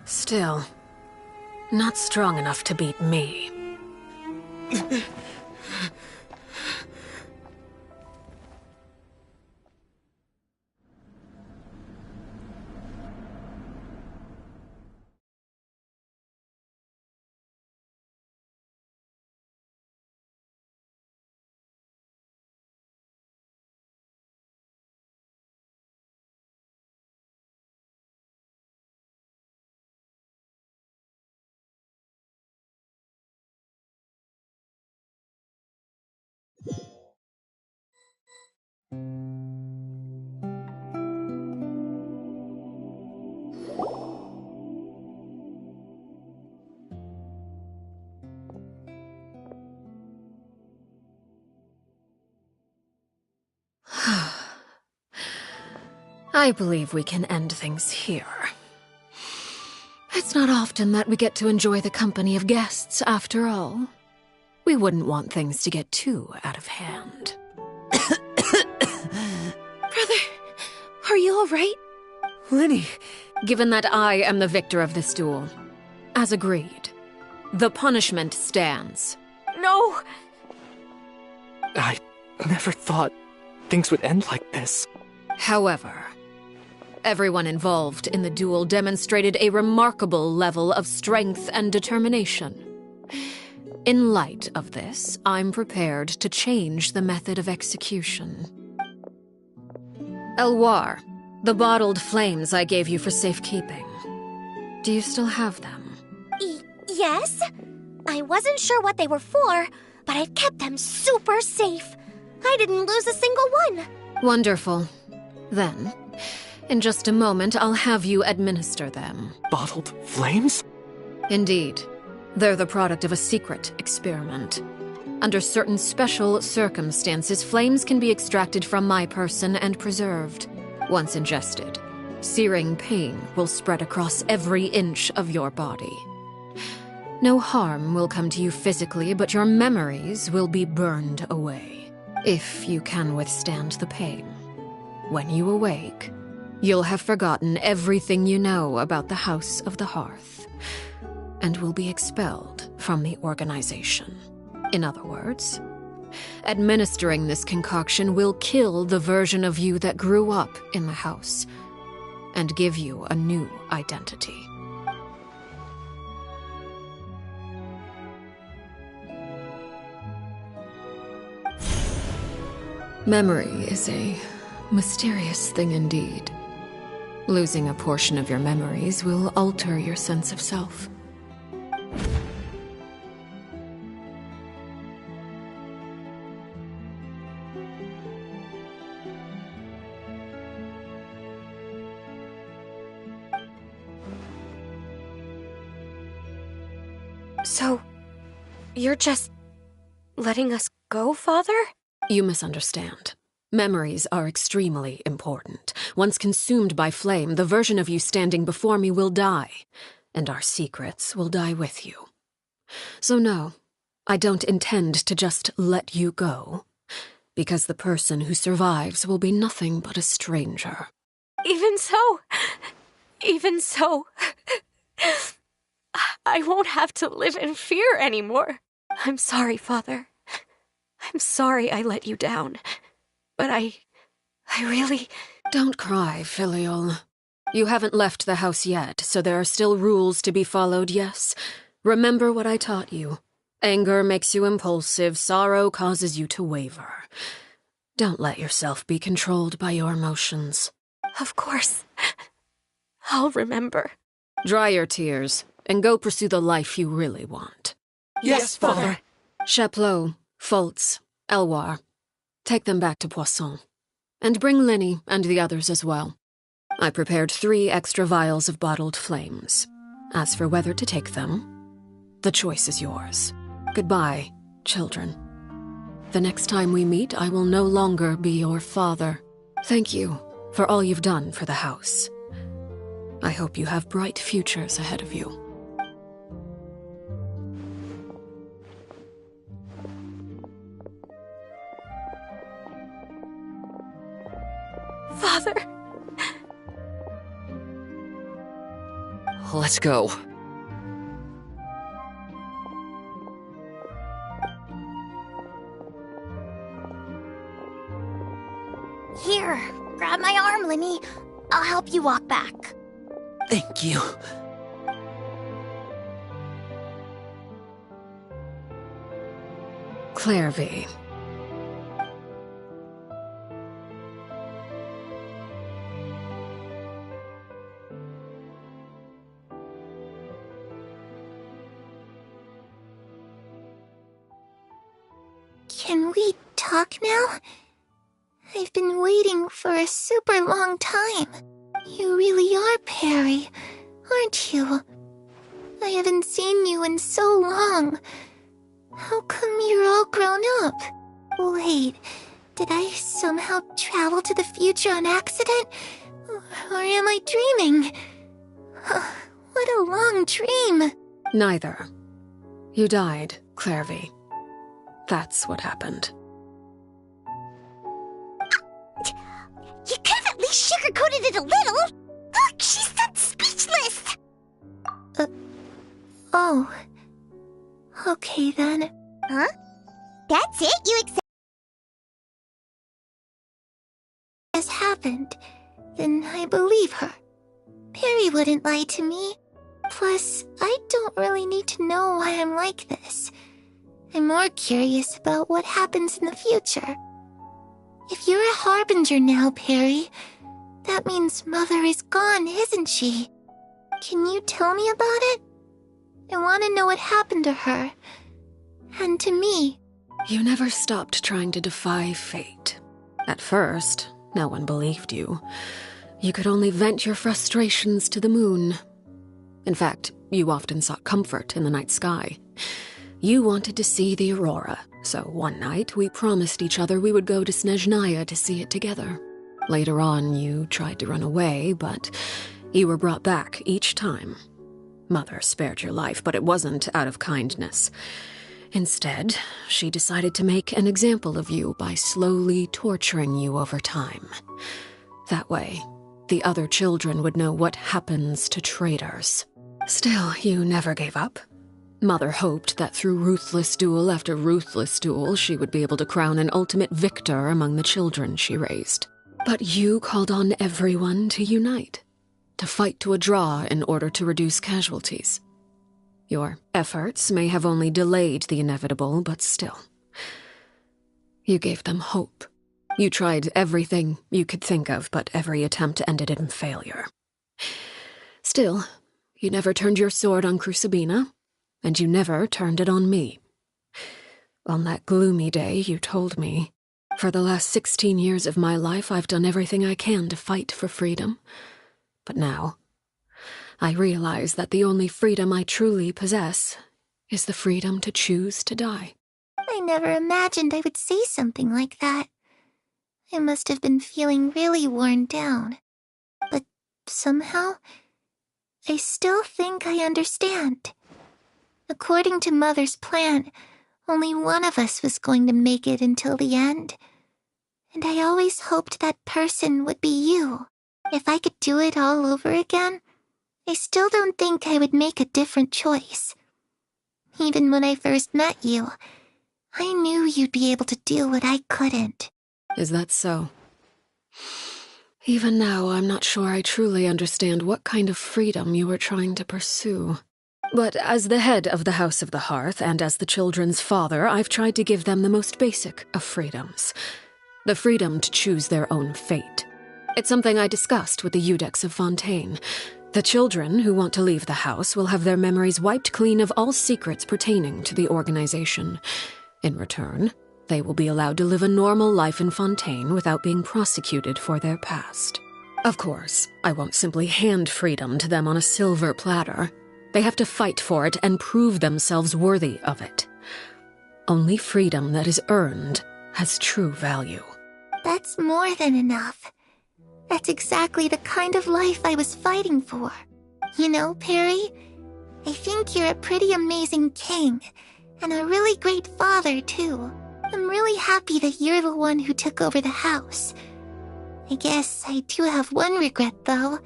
Still, not strong enough to beat me. I believe we can end things here. It's not often that we get to enjoy the company of guests, after all. We wouldn't want things to get too out of hand. Brother, are you all right? Lenny. Given that I am the victor of this duel, as agreed, the punishment stands. No! I never thought things would end like this. However, everyone involved in the duel demonstrated a remarkable level of strength and determination. In light of this, I'm prepared to change the method of execution. Elwar, the bottled flames I gave you for safekeeping. Do you still have them? Yes? I wasn't sure what they were for, but I've kept them super safe. I didn't lose a single one. Wonderful. Then, in just a moment, I'll have you administer them. Bottled flames? Indeed. They're the product of a secret experiment. Under certain special circumstances, flames can be extracted from my person and preserved. Once ingested, searing pain will spread across every inch of your body. No harm will come to you physically, but your memories will be burned away, if you can withstand the pain. When you awake, you'll have forgotten everything you know about the House of the Hearth, and will be expelled from the organization. In other words, administering this concoction will kill the version of you that grew up in the house, and give you a new identity. Memory is a mysterious thing indeed. Losing a portion of your memories will alter your sense of self. So, you're just letting us go, Father? You misunderstand. Memories are extremely important. Once consumed by flame, the version of you standing before me will die, and our secrets will die with you. So no, I don't intend to just let you go, because the person who survives will be nothing but a stranger. Even so, I won't have to live in fear anymore. I'm sorry, Father. I'm sorry I let you down. But I really... Don't cry, Filial. You haven't left the house yet, so there are still rules to be followed, yes? Remember what I taught you. Anger makes you impulsive, sorrow causes you to waver. Don't let yourself be controlled by your emotions. Of course. I'll remember. Dry your tears, and go pursue the life you really want. Yes, Father. Chaplot, Foltz, Elwar, take them back to Poisson. And bring Lenny and the others as well. I prepared 3 extra vials of bottled flames. As for whether to take them, the choice is yours. Goodbye, children. The next time we meet, I will no longer be your father. Thank you for all you've done for the house. I hope you have bright futures ahead of you. Father! Let's go. Here, grab my arm, Lenny. I'll help you walk back. Thank you. Clairvy. Can we talk now? I've been waiting for a super long time. You really are Perry, aren't you? I haven't seen you in so long. How come you're all grown up? Wait, did I somehow travel to the future on accident? Or am I dreaming? What a long dream. Neither. You died, Clairvy. That's what happened. You could have at least sugarcoated it a little. Look, she's not speechless. Oh. Okay then. Huh? That's it? You accept? Has happened, then I believe her. Perry wouldn't lie to me. Plus, I don't really need to know why I'm like this. I'm more curious about what happens in the future. If you're a harbinger now, Perry, that means Mother is gone, isn't she? Can you tell me about it? I want to know what happened to her. And to me. You never stopped trying to defy fate. At first, no one believed you. You could only vent your frustrations to the moon. In fact, you often sought comfort in the night sky. You wanted to see the aurora, so one night we promised each other we would go to Snezhnaya to see it together. Later on, you tried to run away, but you were brought back each time. Mother spared your life, but it wasn't out of kindness. Instead, she decided to make an example of you by slowly torturing you over time. That way, the other children would know what happens to traitors. Still, you never gave up. Mother hoped that through ruthless duel after ruthless duel, she would be able to crown an ultimate victor among the children she raised. But you called on everyone to unite, to fight to a draw in order to reduce casualties. Your efforts may have only delayed the inevitable, but still. You gave them hope. You tried everything you could think of, but every attempt ended in failure. Still, you never turned your sword on Crucibina, and you never turned it on me. On that gloomy day, you told me, "For the last 16 years of my life, I've done everything I can to fight for freedom. But now, I realize that the only freedom I truly possess is the freedom to choose to die." I never imagined I would say something like that. I must have been feeling really worn down. But somehow, I still think I understand. According to Mother's plan, only one of us was going to make it until the end. And I always hoped that person would be you. If I could do it all over again, I still don't think I would make a different choice. Even when I first met you, I knew you'd be able to do what I couldn't. Is that so? Even now, I'm not sure I truly understand what kind of freedom you are trying to pursue. But as the head of the House of the Hearth and as the children's father, I've tried to give them the most basic of freedoms. The freedom to choose their own fate. It's something I discussed with the Iudex of Fontaine. The children who want to leave the house will have their memories wiped clean of all secrets pertaining to the organization. In return, they will be allowed to live a normal life in Fontaine without being prosecuted for their past. Of course, I won't simply hand freedom to them on a silver platter. They have to fight for it and prove themselves worthy of it. Only freedom that is earned has true value. That's more than enough. That's exactly the kind of life I was fighting for. You know, Perry, I think you're a pretty amazing king, and a really great father, too. I'm really happy that you're the one who took over the house. I guess I do have one regret, though.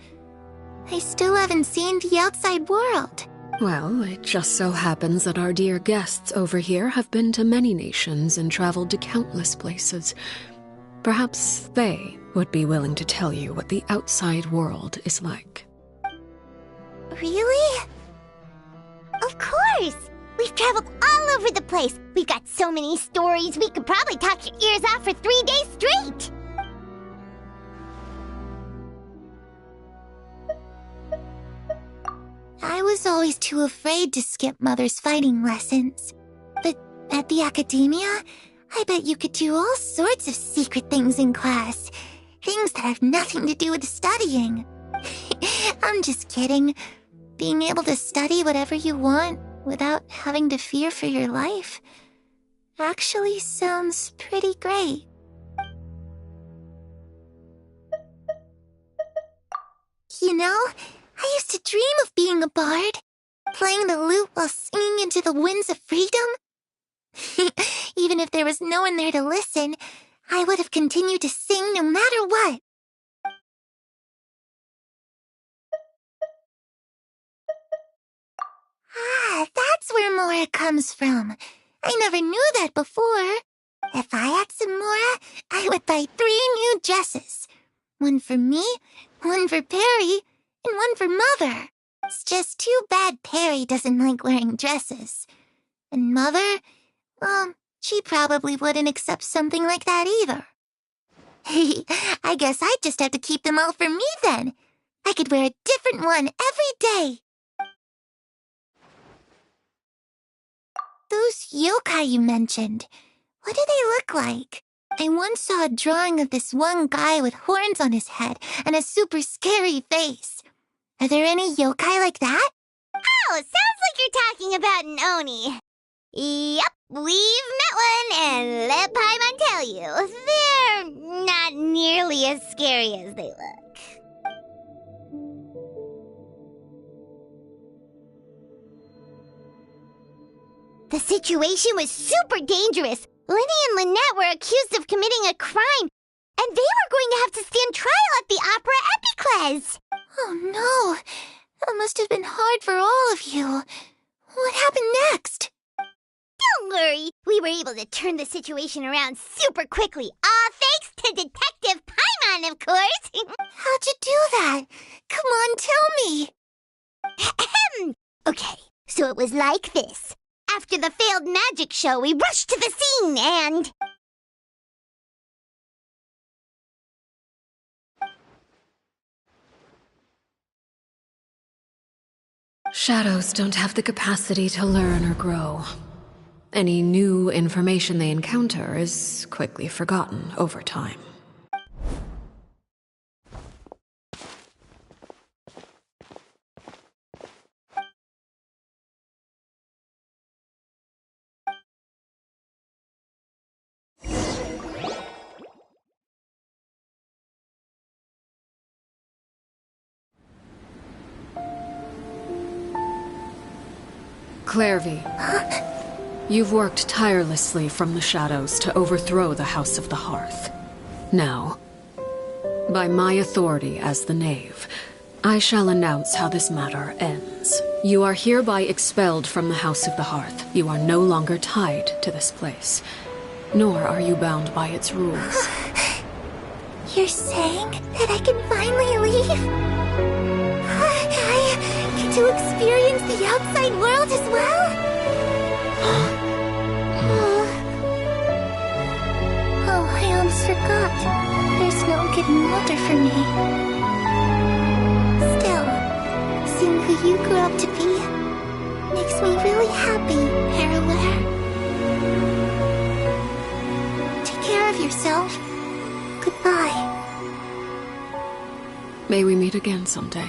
I still haven't seen the outside world. Well, it just so happens that our dear guests over here have been to many nations and traveled to countless places. Perhaps they would be willing to tell you what the outside world is like. Really? Of course! We've traveled all over the place. We've got so many stories, we could probably talk your ears off for 3 days straight! I was always too afraid to skip Mother's fighting lessons. But at the academia, I bet you could do all sorts of secret things in class. Things that have nothing to do with studying. I'm just kidding. Being able to study whatever you want without having to fear for your life actually sounds pretty great. You know, I used to dream of being a bard, playing the lute while singing into the winds of freedom. Even if there was no one there to listen, I would have continued to sing no matter what. Ah, that's where Mora comes from. I never knew that before. If I had some Mora, I would buy 3 new dresses. One for me, one for Perry, and one for Mother. It's just too bad Perry doesn't like wearing dresses. And Mother, well, she probably wouldn't accept something like that either. I guess I'd just have to keep them all for me then. I could wear a different one every day. Those yokai you mentioned, what do they look like? I once saw a drawing of this one guy with horns on his head and a super scary face. Are there any yokai like that? Oh, sounds like you're talking about an Oni. Yep, we've met one, and let Paimon tell you, they're not nearly as scary as they look. The situation was super dangerous. Lenny and Lynette were accused of committing a crime, and they were going to have to stand trial at the Opera Epicles. Oh no, that must have been hard for all of you. What happened next? Don't worry, we were able to turn the situation around super quickly, all thanks to Detective Paimon, of course. How'd you do that? Come on, tell me. Okay, so it was like this. After the failed magic show, we rushed to the scene and... Shadows don't have the capacity to learn or grow. Any new information they encounter is quickly forgotten over time. Clairvy, you've worked tirelessly from the shadows to overthrow the House of the Hearth. Now, by my authority as the Knave, I shall announce how this matter ends. You are hereby expelled from the House of the Hearth. You are no longer tied to this place, nor are you bound by its rules. You're saying that I can finally leave? I get to experience the outside world as well? Oh, I almost forgot. There's no getting older for me. Still, seeing who you grew up to be makes me really happy, Parallel. Take care of yourself. Goodbye. May we meet again someday.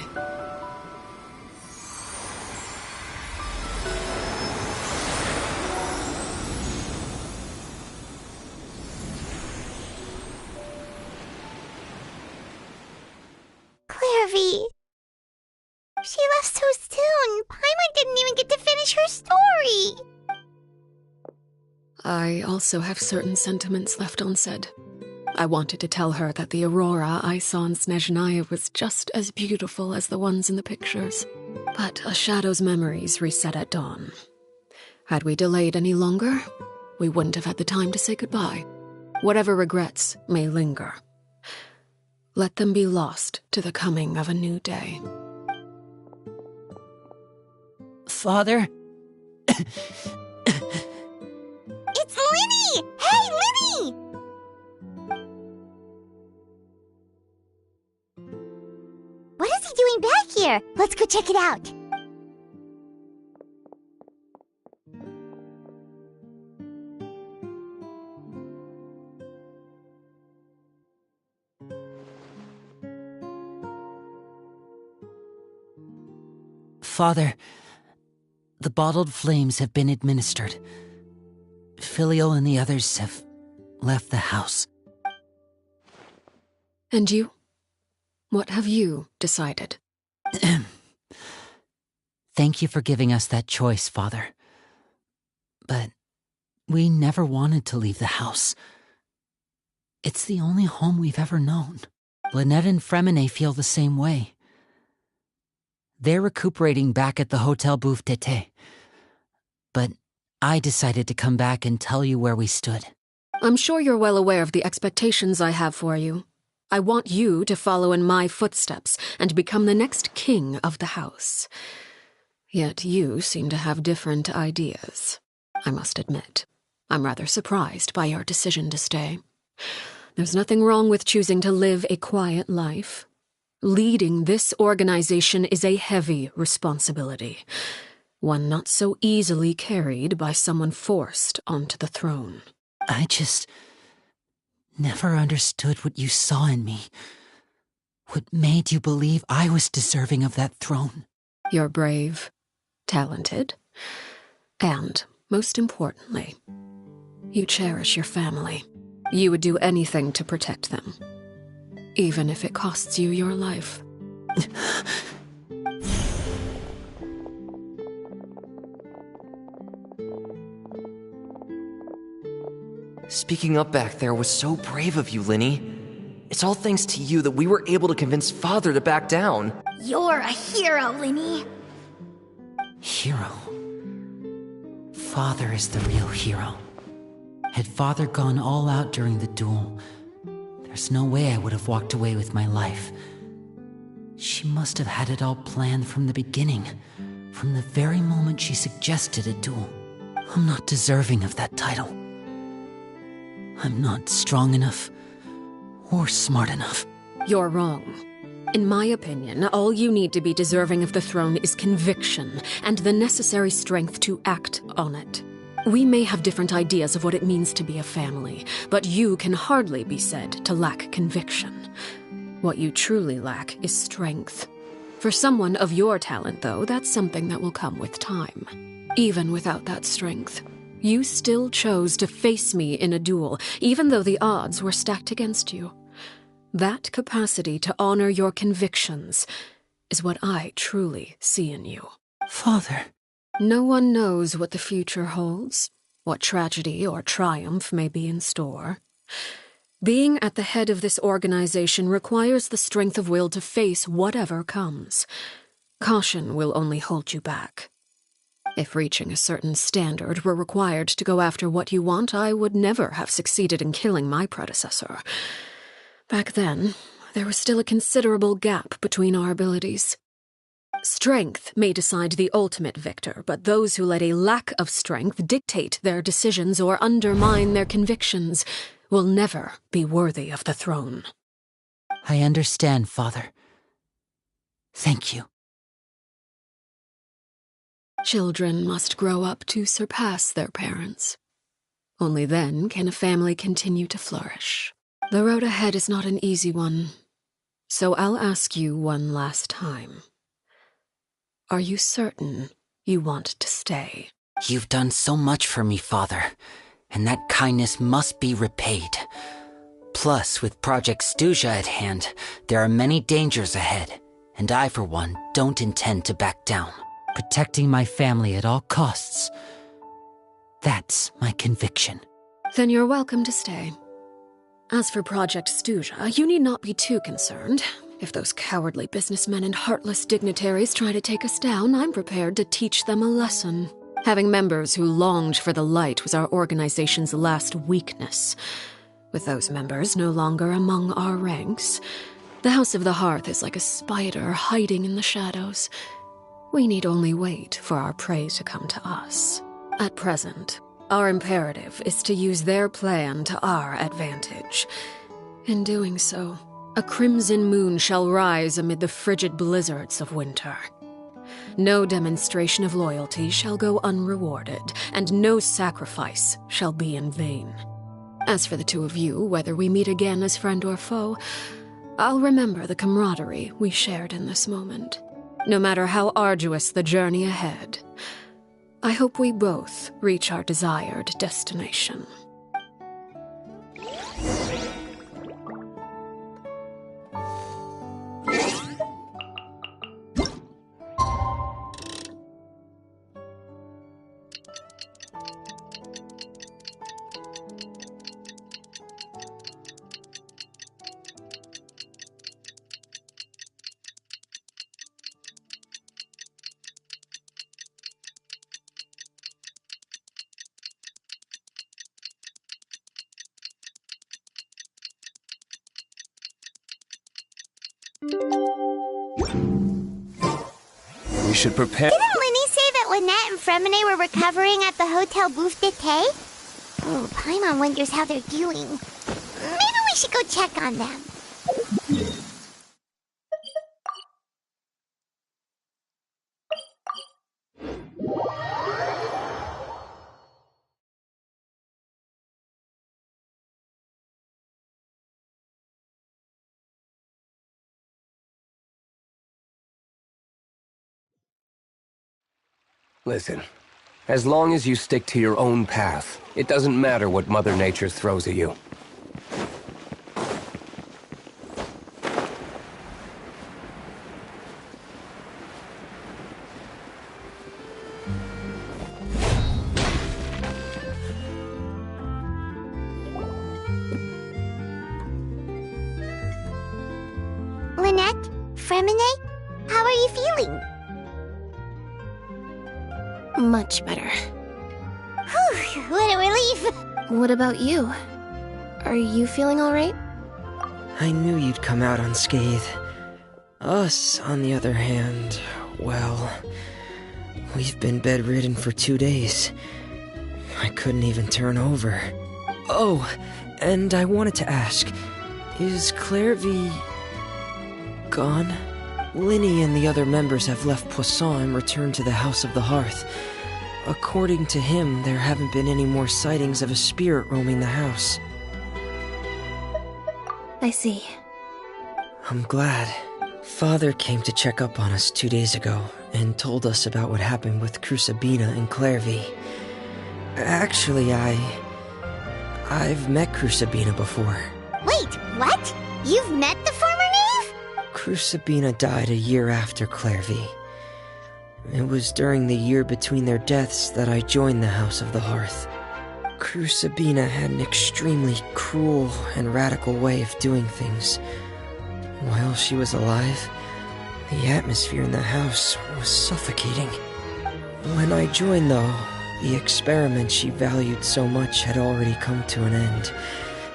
Clairvy. She left so soon. Paimon didn't even get to finish her story. I also have certain sentiments left unsaid. I wanted to tell her that the aurora I saw in Snezhnaya was just as beautiful as the ones in the pictures. But a shadow's memories reset at dawn. Had we delayed any longer, we wouldn't have had the time to say goodbye. Whatever regrets may linger, let them be lost to the coming of a new day. Father? It's Linny! Hey, Linny! What is he doing back here? Let's go check it out. Father, the bottled flames have been administered. Filio and the others have left the house. And you? What have you decided? Thank you for giving us that choice, Father. But we never wanted to leave the house. It's the only home we've ever known. Lynette and Fremine feel the same way. They're recuperating back at the Hotel Bouffe Tété. But I decided to come back and tell you where we stood. I'm sure you're well aware of the expectations I have for you. I want you to follow in my footsteps and become the next king of the house. Yet you seem to have different ideas. I must admit, I'm rather surprised by your decision to stay. There's nothing wrong with choosing to live a quiet life. Leading this organization is a heavy responsibility, one not so easily carried by someone forced onto the throne. I just never understood what you saw in me. What made you believe I was deserving of that throne? You're brave, talented, and, most importantly, you cherish your family. You would do anything to protect them, even if it costs you your life. Speaking up back there was so brave of you, Linny. It's all thanks to you that we were able to convince Father to back down. You're a hero, Linny. Hero? Father is the real hero. Had Father gone all out during the duel, there's no way I would have walked away with my life. She must have had it all planned from the beginning, from the very moment she suggested a duel. I'm not deserving of that title. I'm not strong enough or smart enough. You're wrong. In my opinion, all you need to be deserving of the throne is conviction and the necessary strength to act on it. We may have different ideas of what it means to be a family, but you can hardly be said to lack conviction. What you truly lack is strength. For someone of your talent, though, that's something that will come with time. Even without that strength, you still chose to face me in a duel, even though the odds were stacked against you. That capacity to honor your convictions is what I truly see in you. Father. No one knows what the future holds, what tragedy or triumph may be in store. Being at the head of this organization requires the strength of will to face whatever comes. Caution will only hold you back. If reaching a certain standard were required to go after what you want, I would never have succeeded in killing my predecessor. Back then, there was still a considerable gap between our abilities. Strength may decide the ultimate victor, but those who let a lack of strength dictate their decisions or undermine their convictions will never be worthy of the throne. I understand, Father. Thank you. Children must grow up to surpass their parents. Only then can a family continue to flourish. The road ahead is not an easy one, so I'll ask you one last time. Are you certain you want to stay? You've done so much for me, Father, and that kindness must be repaid. Plus, with Project Stuja at hand, there are many dangers ahead, and I, for one, don't intend to back down. Protecting my family at all costs. That's my conviction. Then you're welcome to stay. As for Project Stuja, you need not be too concerned. If those cowardly businessmen and heartless dignitaries try to take us down, I'm prepared to teach them a lesson. Having members who longed for the light was our organization's last weakness. With those members no longer among our ranks, the House of the Hearth is like a spider hiding in the shadows. We need only wait for our prey to come to us. At present, our imperative is to use their plan to our advantage. In doing so, a crimson moon shall rise amid the frigid blizzards of winter. No demonstration of loyalty shall go unrewarded, and no sacrifice shall be in vain. As for the two of you, whether we meet again as friend or foe, I'll remember the camaraderie we shared in this moment. No matter how arduous the journey ahead, I hope we both reach our desired destination. We should prepare. Didn't Linny say that Lynette and Fremine were recovering at the Hotel Bouffe d'été? Oh, Paimon wonders how they're doing. Maybe we should go check on them. Listen, as long as you stick to your own path, it doesn't matter what Mother Nature throws at you. Lynette? Fremine? How are you feeling? Much better. Whew, what a relief! What about you? Are you feeling alright? I knew you'd come out unscathed. Us, on the other hand, well, we've been bedridden for 2 days. I couldn't even turn over. Oh, and I wanted to ask, is Clairvy gone? Linny and the other members have left Poisson and returned to the House of the Hearth. According to him, there haven't been any more sightings of a spirit roaming the house. I see. I'm glad. Father came to check up on us 2 days ago and told us about what happened with Crusabina and Clairvy. Actually, I've met Crusabina before. Wait, what? You've met the former knave? Crusabina died a year after Clairvy. It was during the year between their deaths that I joined the House of the Hearth. Crusabina had an extremely cruel and radical way of doing things. While she was alive, the atmosphere in the house was suffocating. When I joined, though, the experiment she valued so much had already come to an end,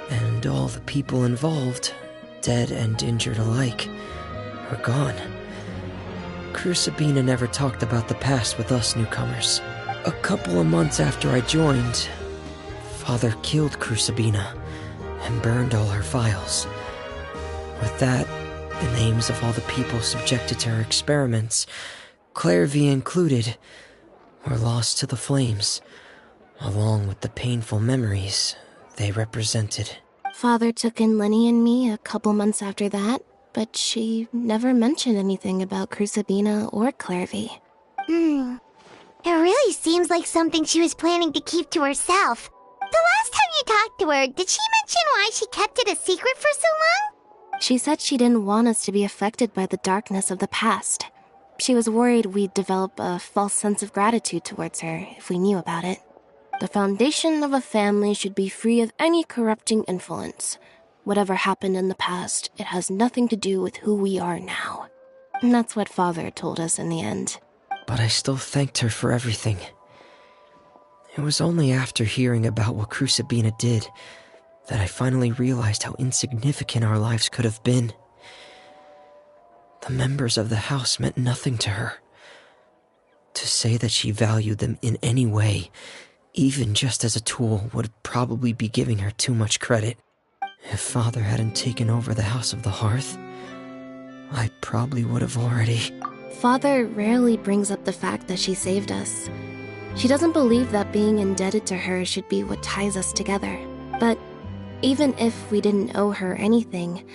and all the people involved, dead and injured alike, were gone. Crusabina never talked about the past with us newcomers. A couple of months after I joined, Father killed Crusabina and burned all her files. With that, the names of all the people subjected to her experiments, Clairvy included, were lost to the flames, along with the painful memories they represented. Father took in Lenny and me a couple months after that, but she never mentioned anything about Crusabina or Clairvy. It really seems like something she was planning to keep to herself. The last time you talked to her, did she mention why she kept it a secret for so long? She said she didn't want us to be affected by the darkness of the past. She was worried we'd develop a false sense of gratitude towards her if we knew about it. The foundation of a family should be free of any corrupting influence. Whatever happened in the past, it has nothing to do with who we are now. And that's what Father told us in the end. But I still thanked her for everything. It was only after hearing about what Crusabina did that I finally realized how insignificant our lives could have been. The members of the house meant nothing to her. To say that she valued them in any way, even just as a tool, would probably be giving her too much credit. If Father hadn't taken over the House of the Hearth, I probably would have already... Father rarely brings up the fact that she saved us. She doesn't believe that being indebted to her should be what ties us together. But even if we didn't owe her anything,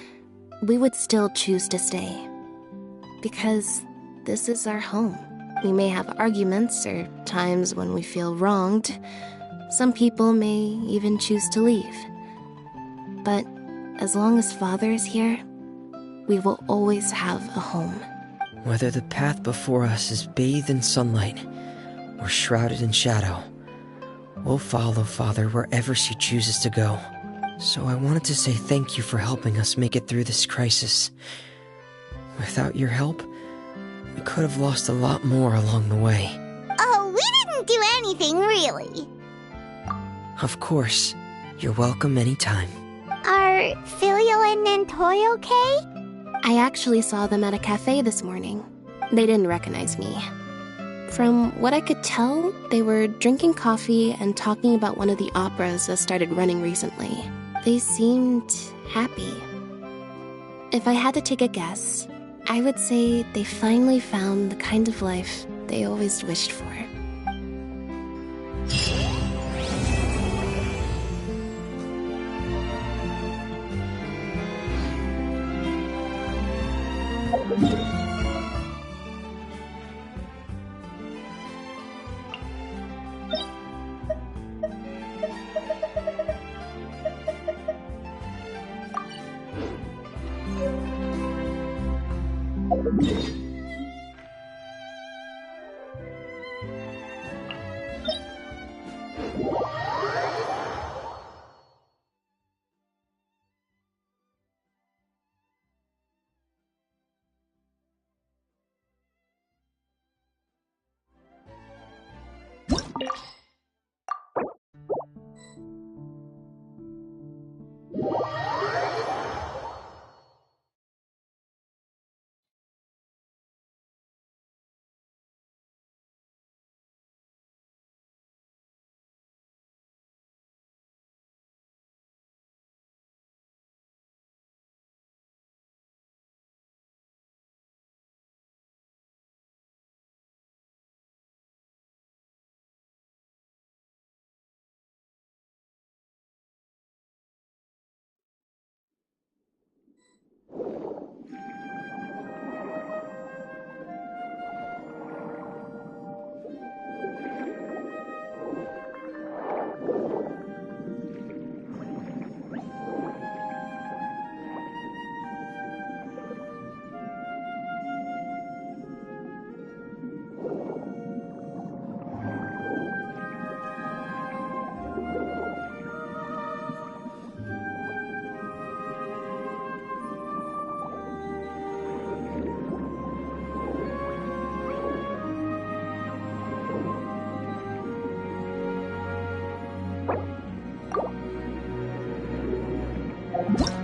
we would still choose to stay. Because this is our home. We may have arguments or times when we feel wronged. Some people may even choose to leave. But as long as Father is here, we will always have a home. Whether the path before us is bathed in sunlight or shrouded in shadow, we'll follow Father wherever she chooses to go. So I wanted to say thank you for helping us make it through this crisis. Without your help, we could have lost a lot more along the way. Oh, we didn't do anything, really. Of course. You're welcome anytime. Are Filial and Nantoy okay? I actually saw them at a cafe this morning. They didn't recognize me. From what I could tell, they were drinking coffee and talking about one of the operas that started running recently. They seemed happy. If I had to take a guess, I would say they finally found the kind of life they always wished for. You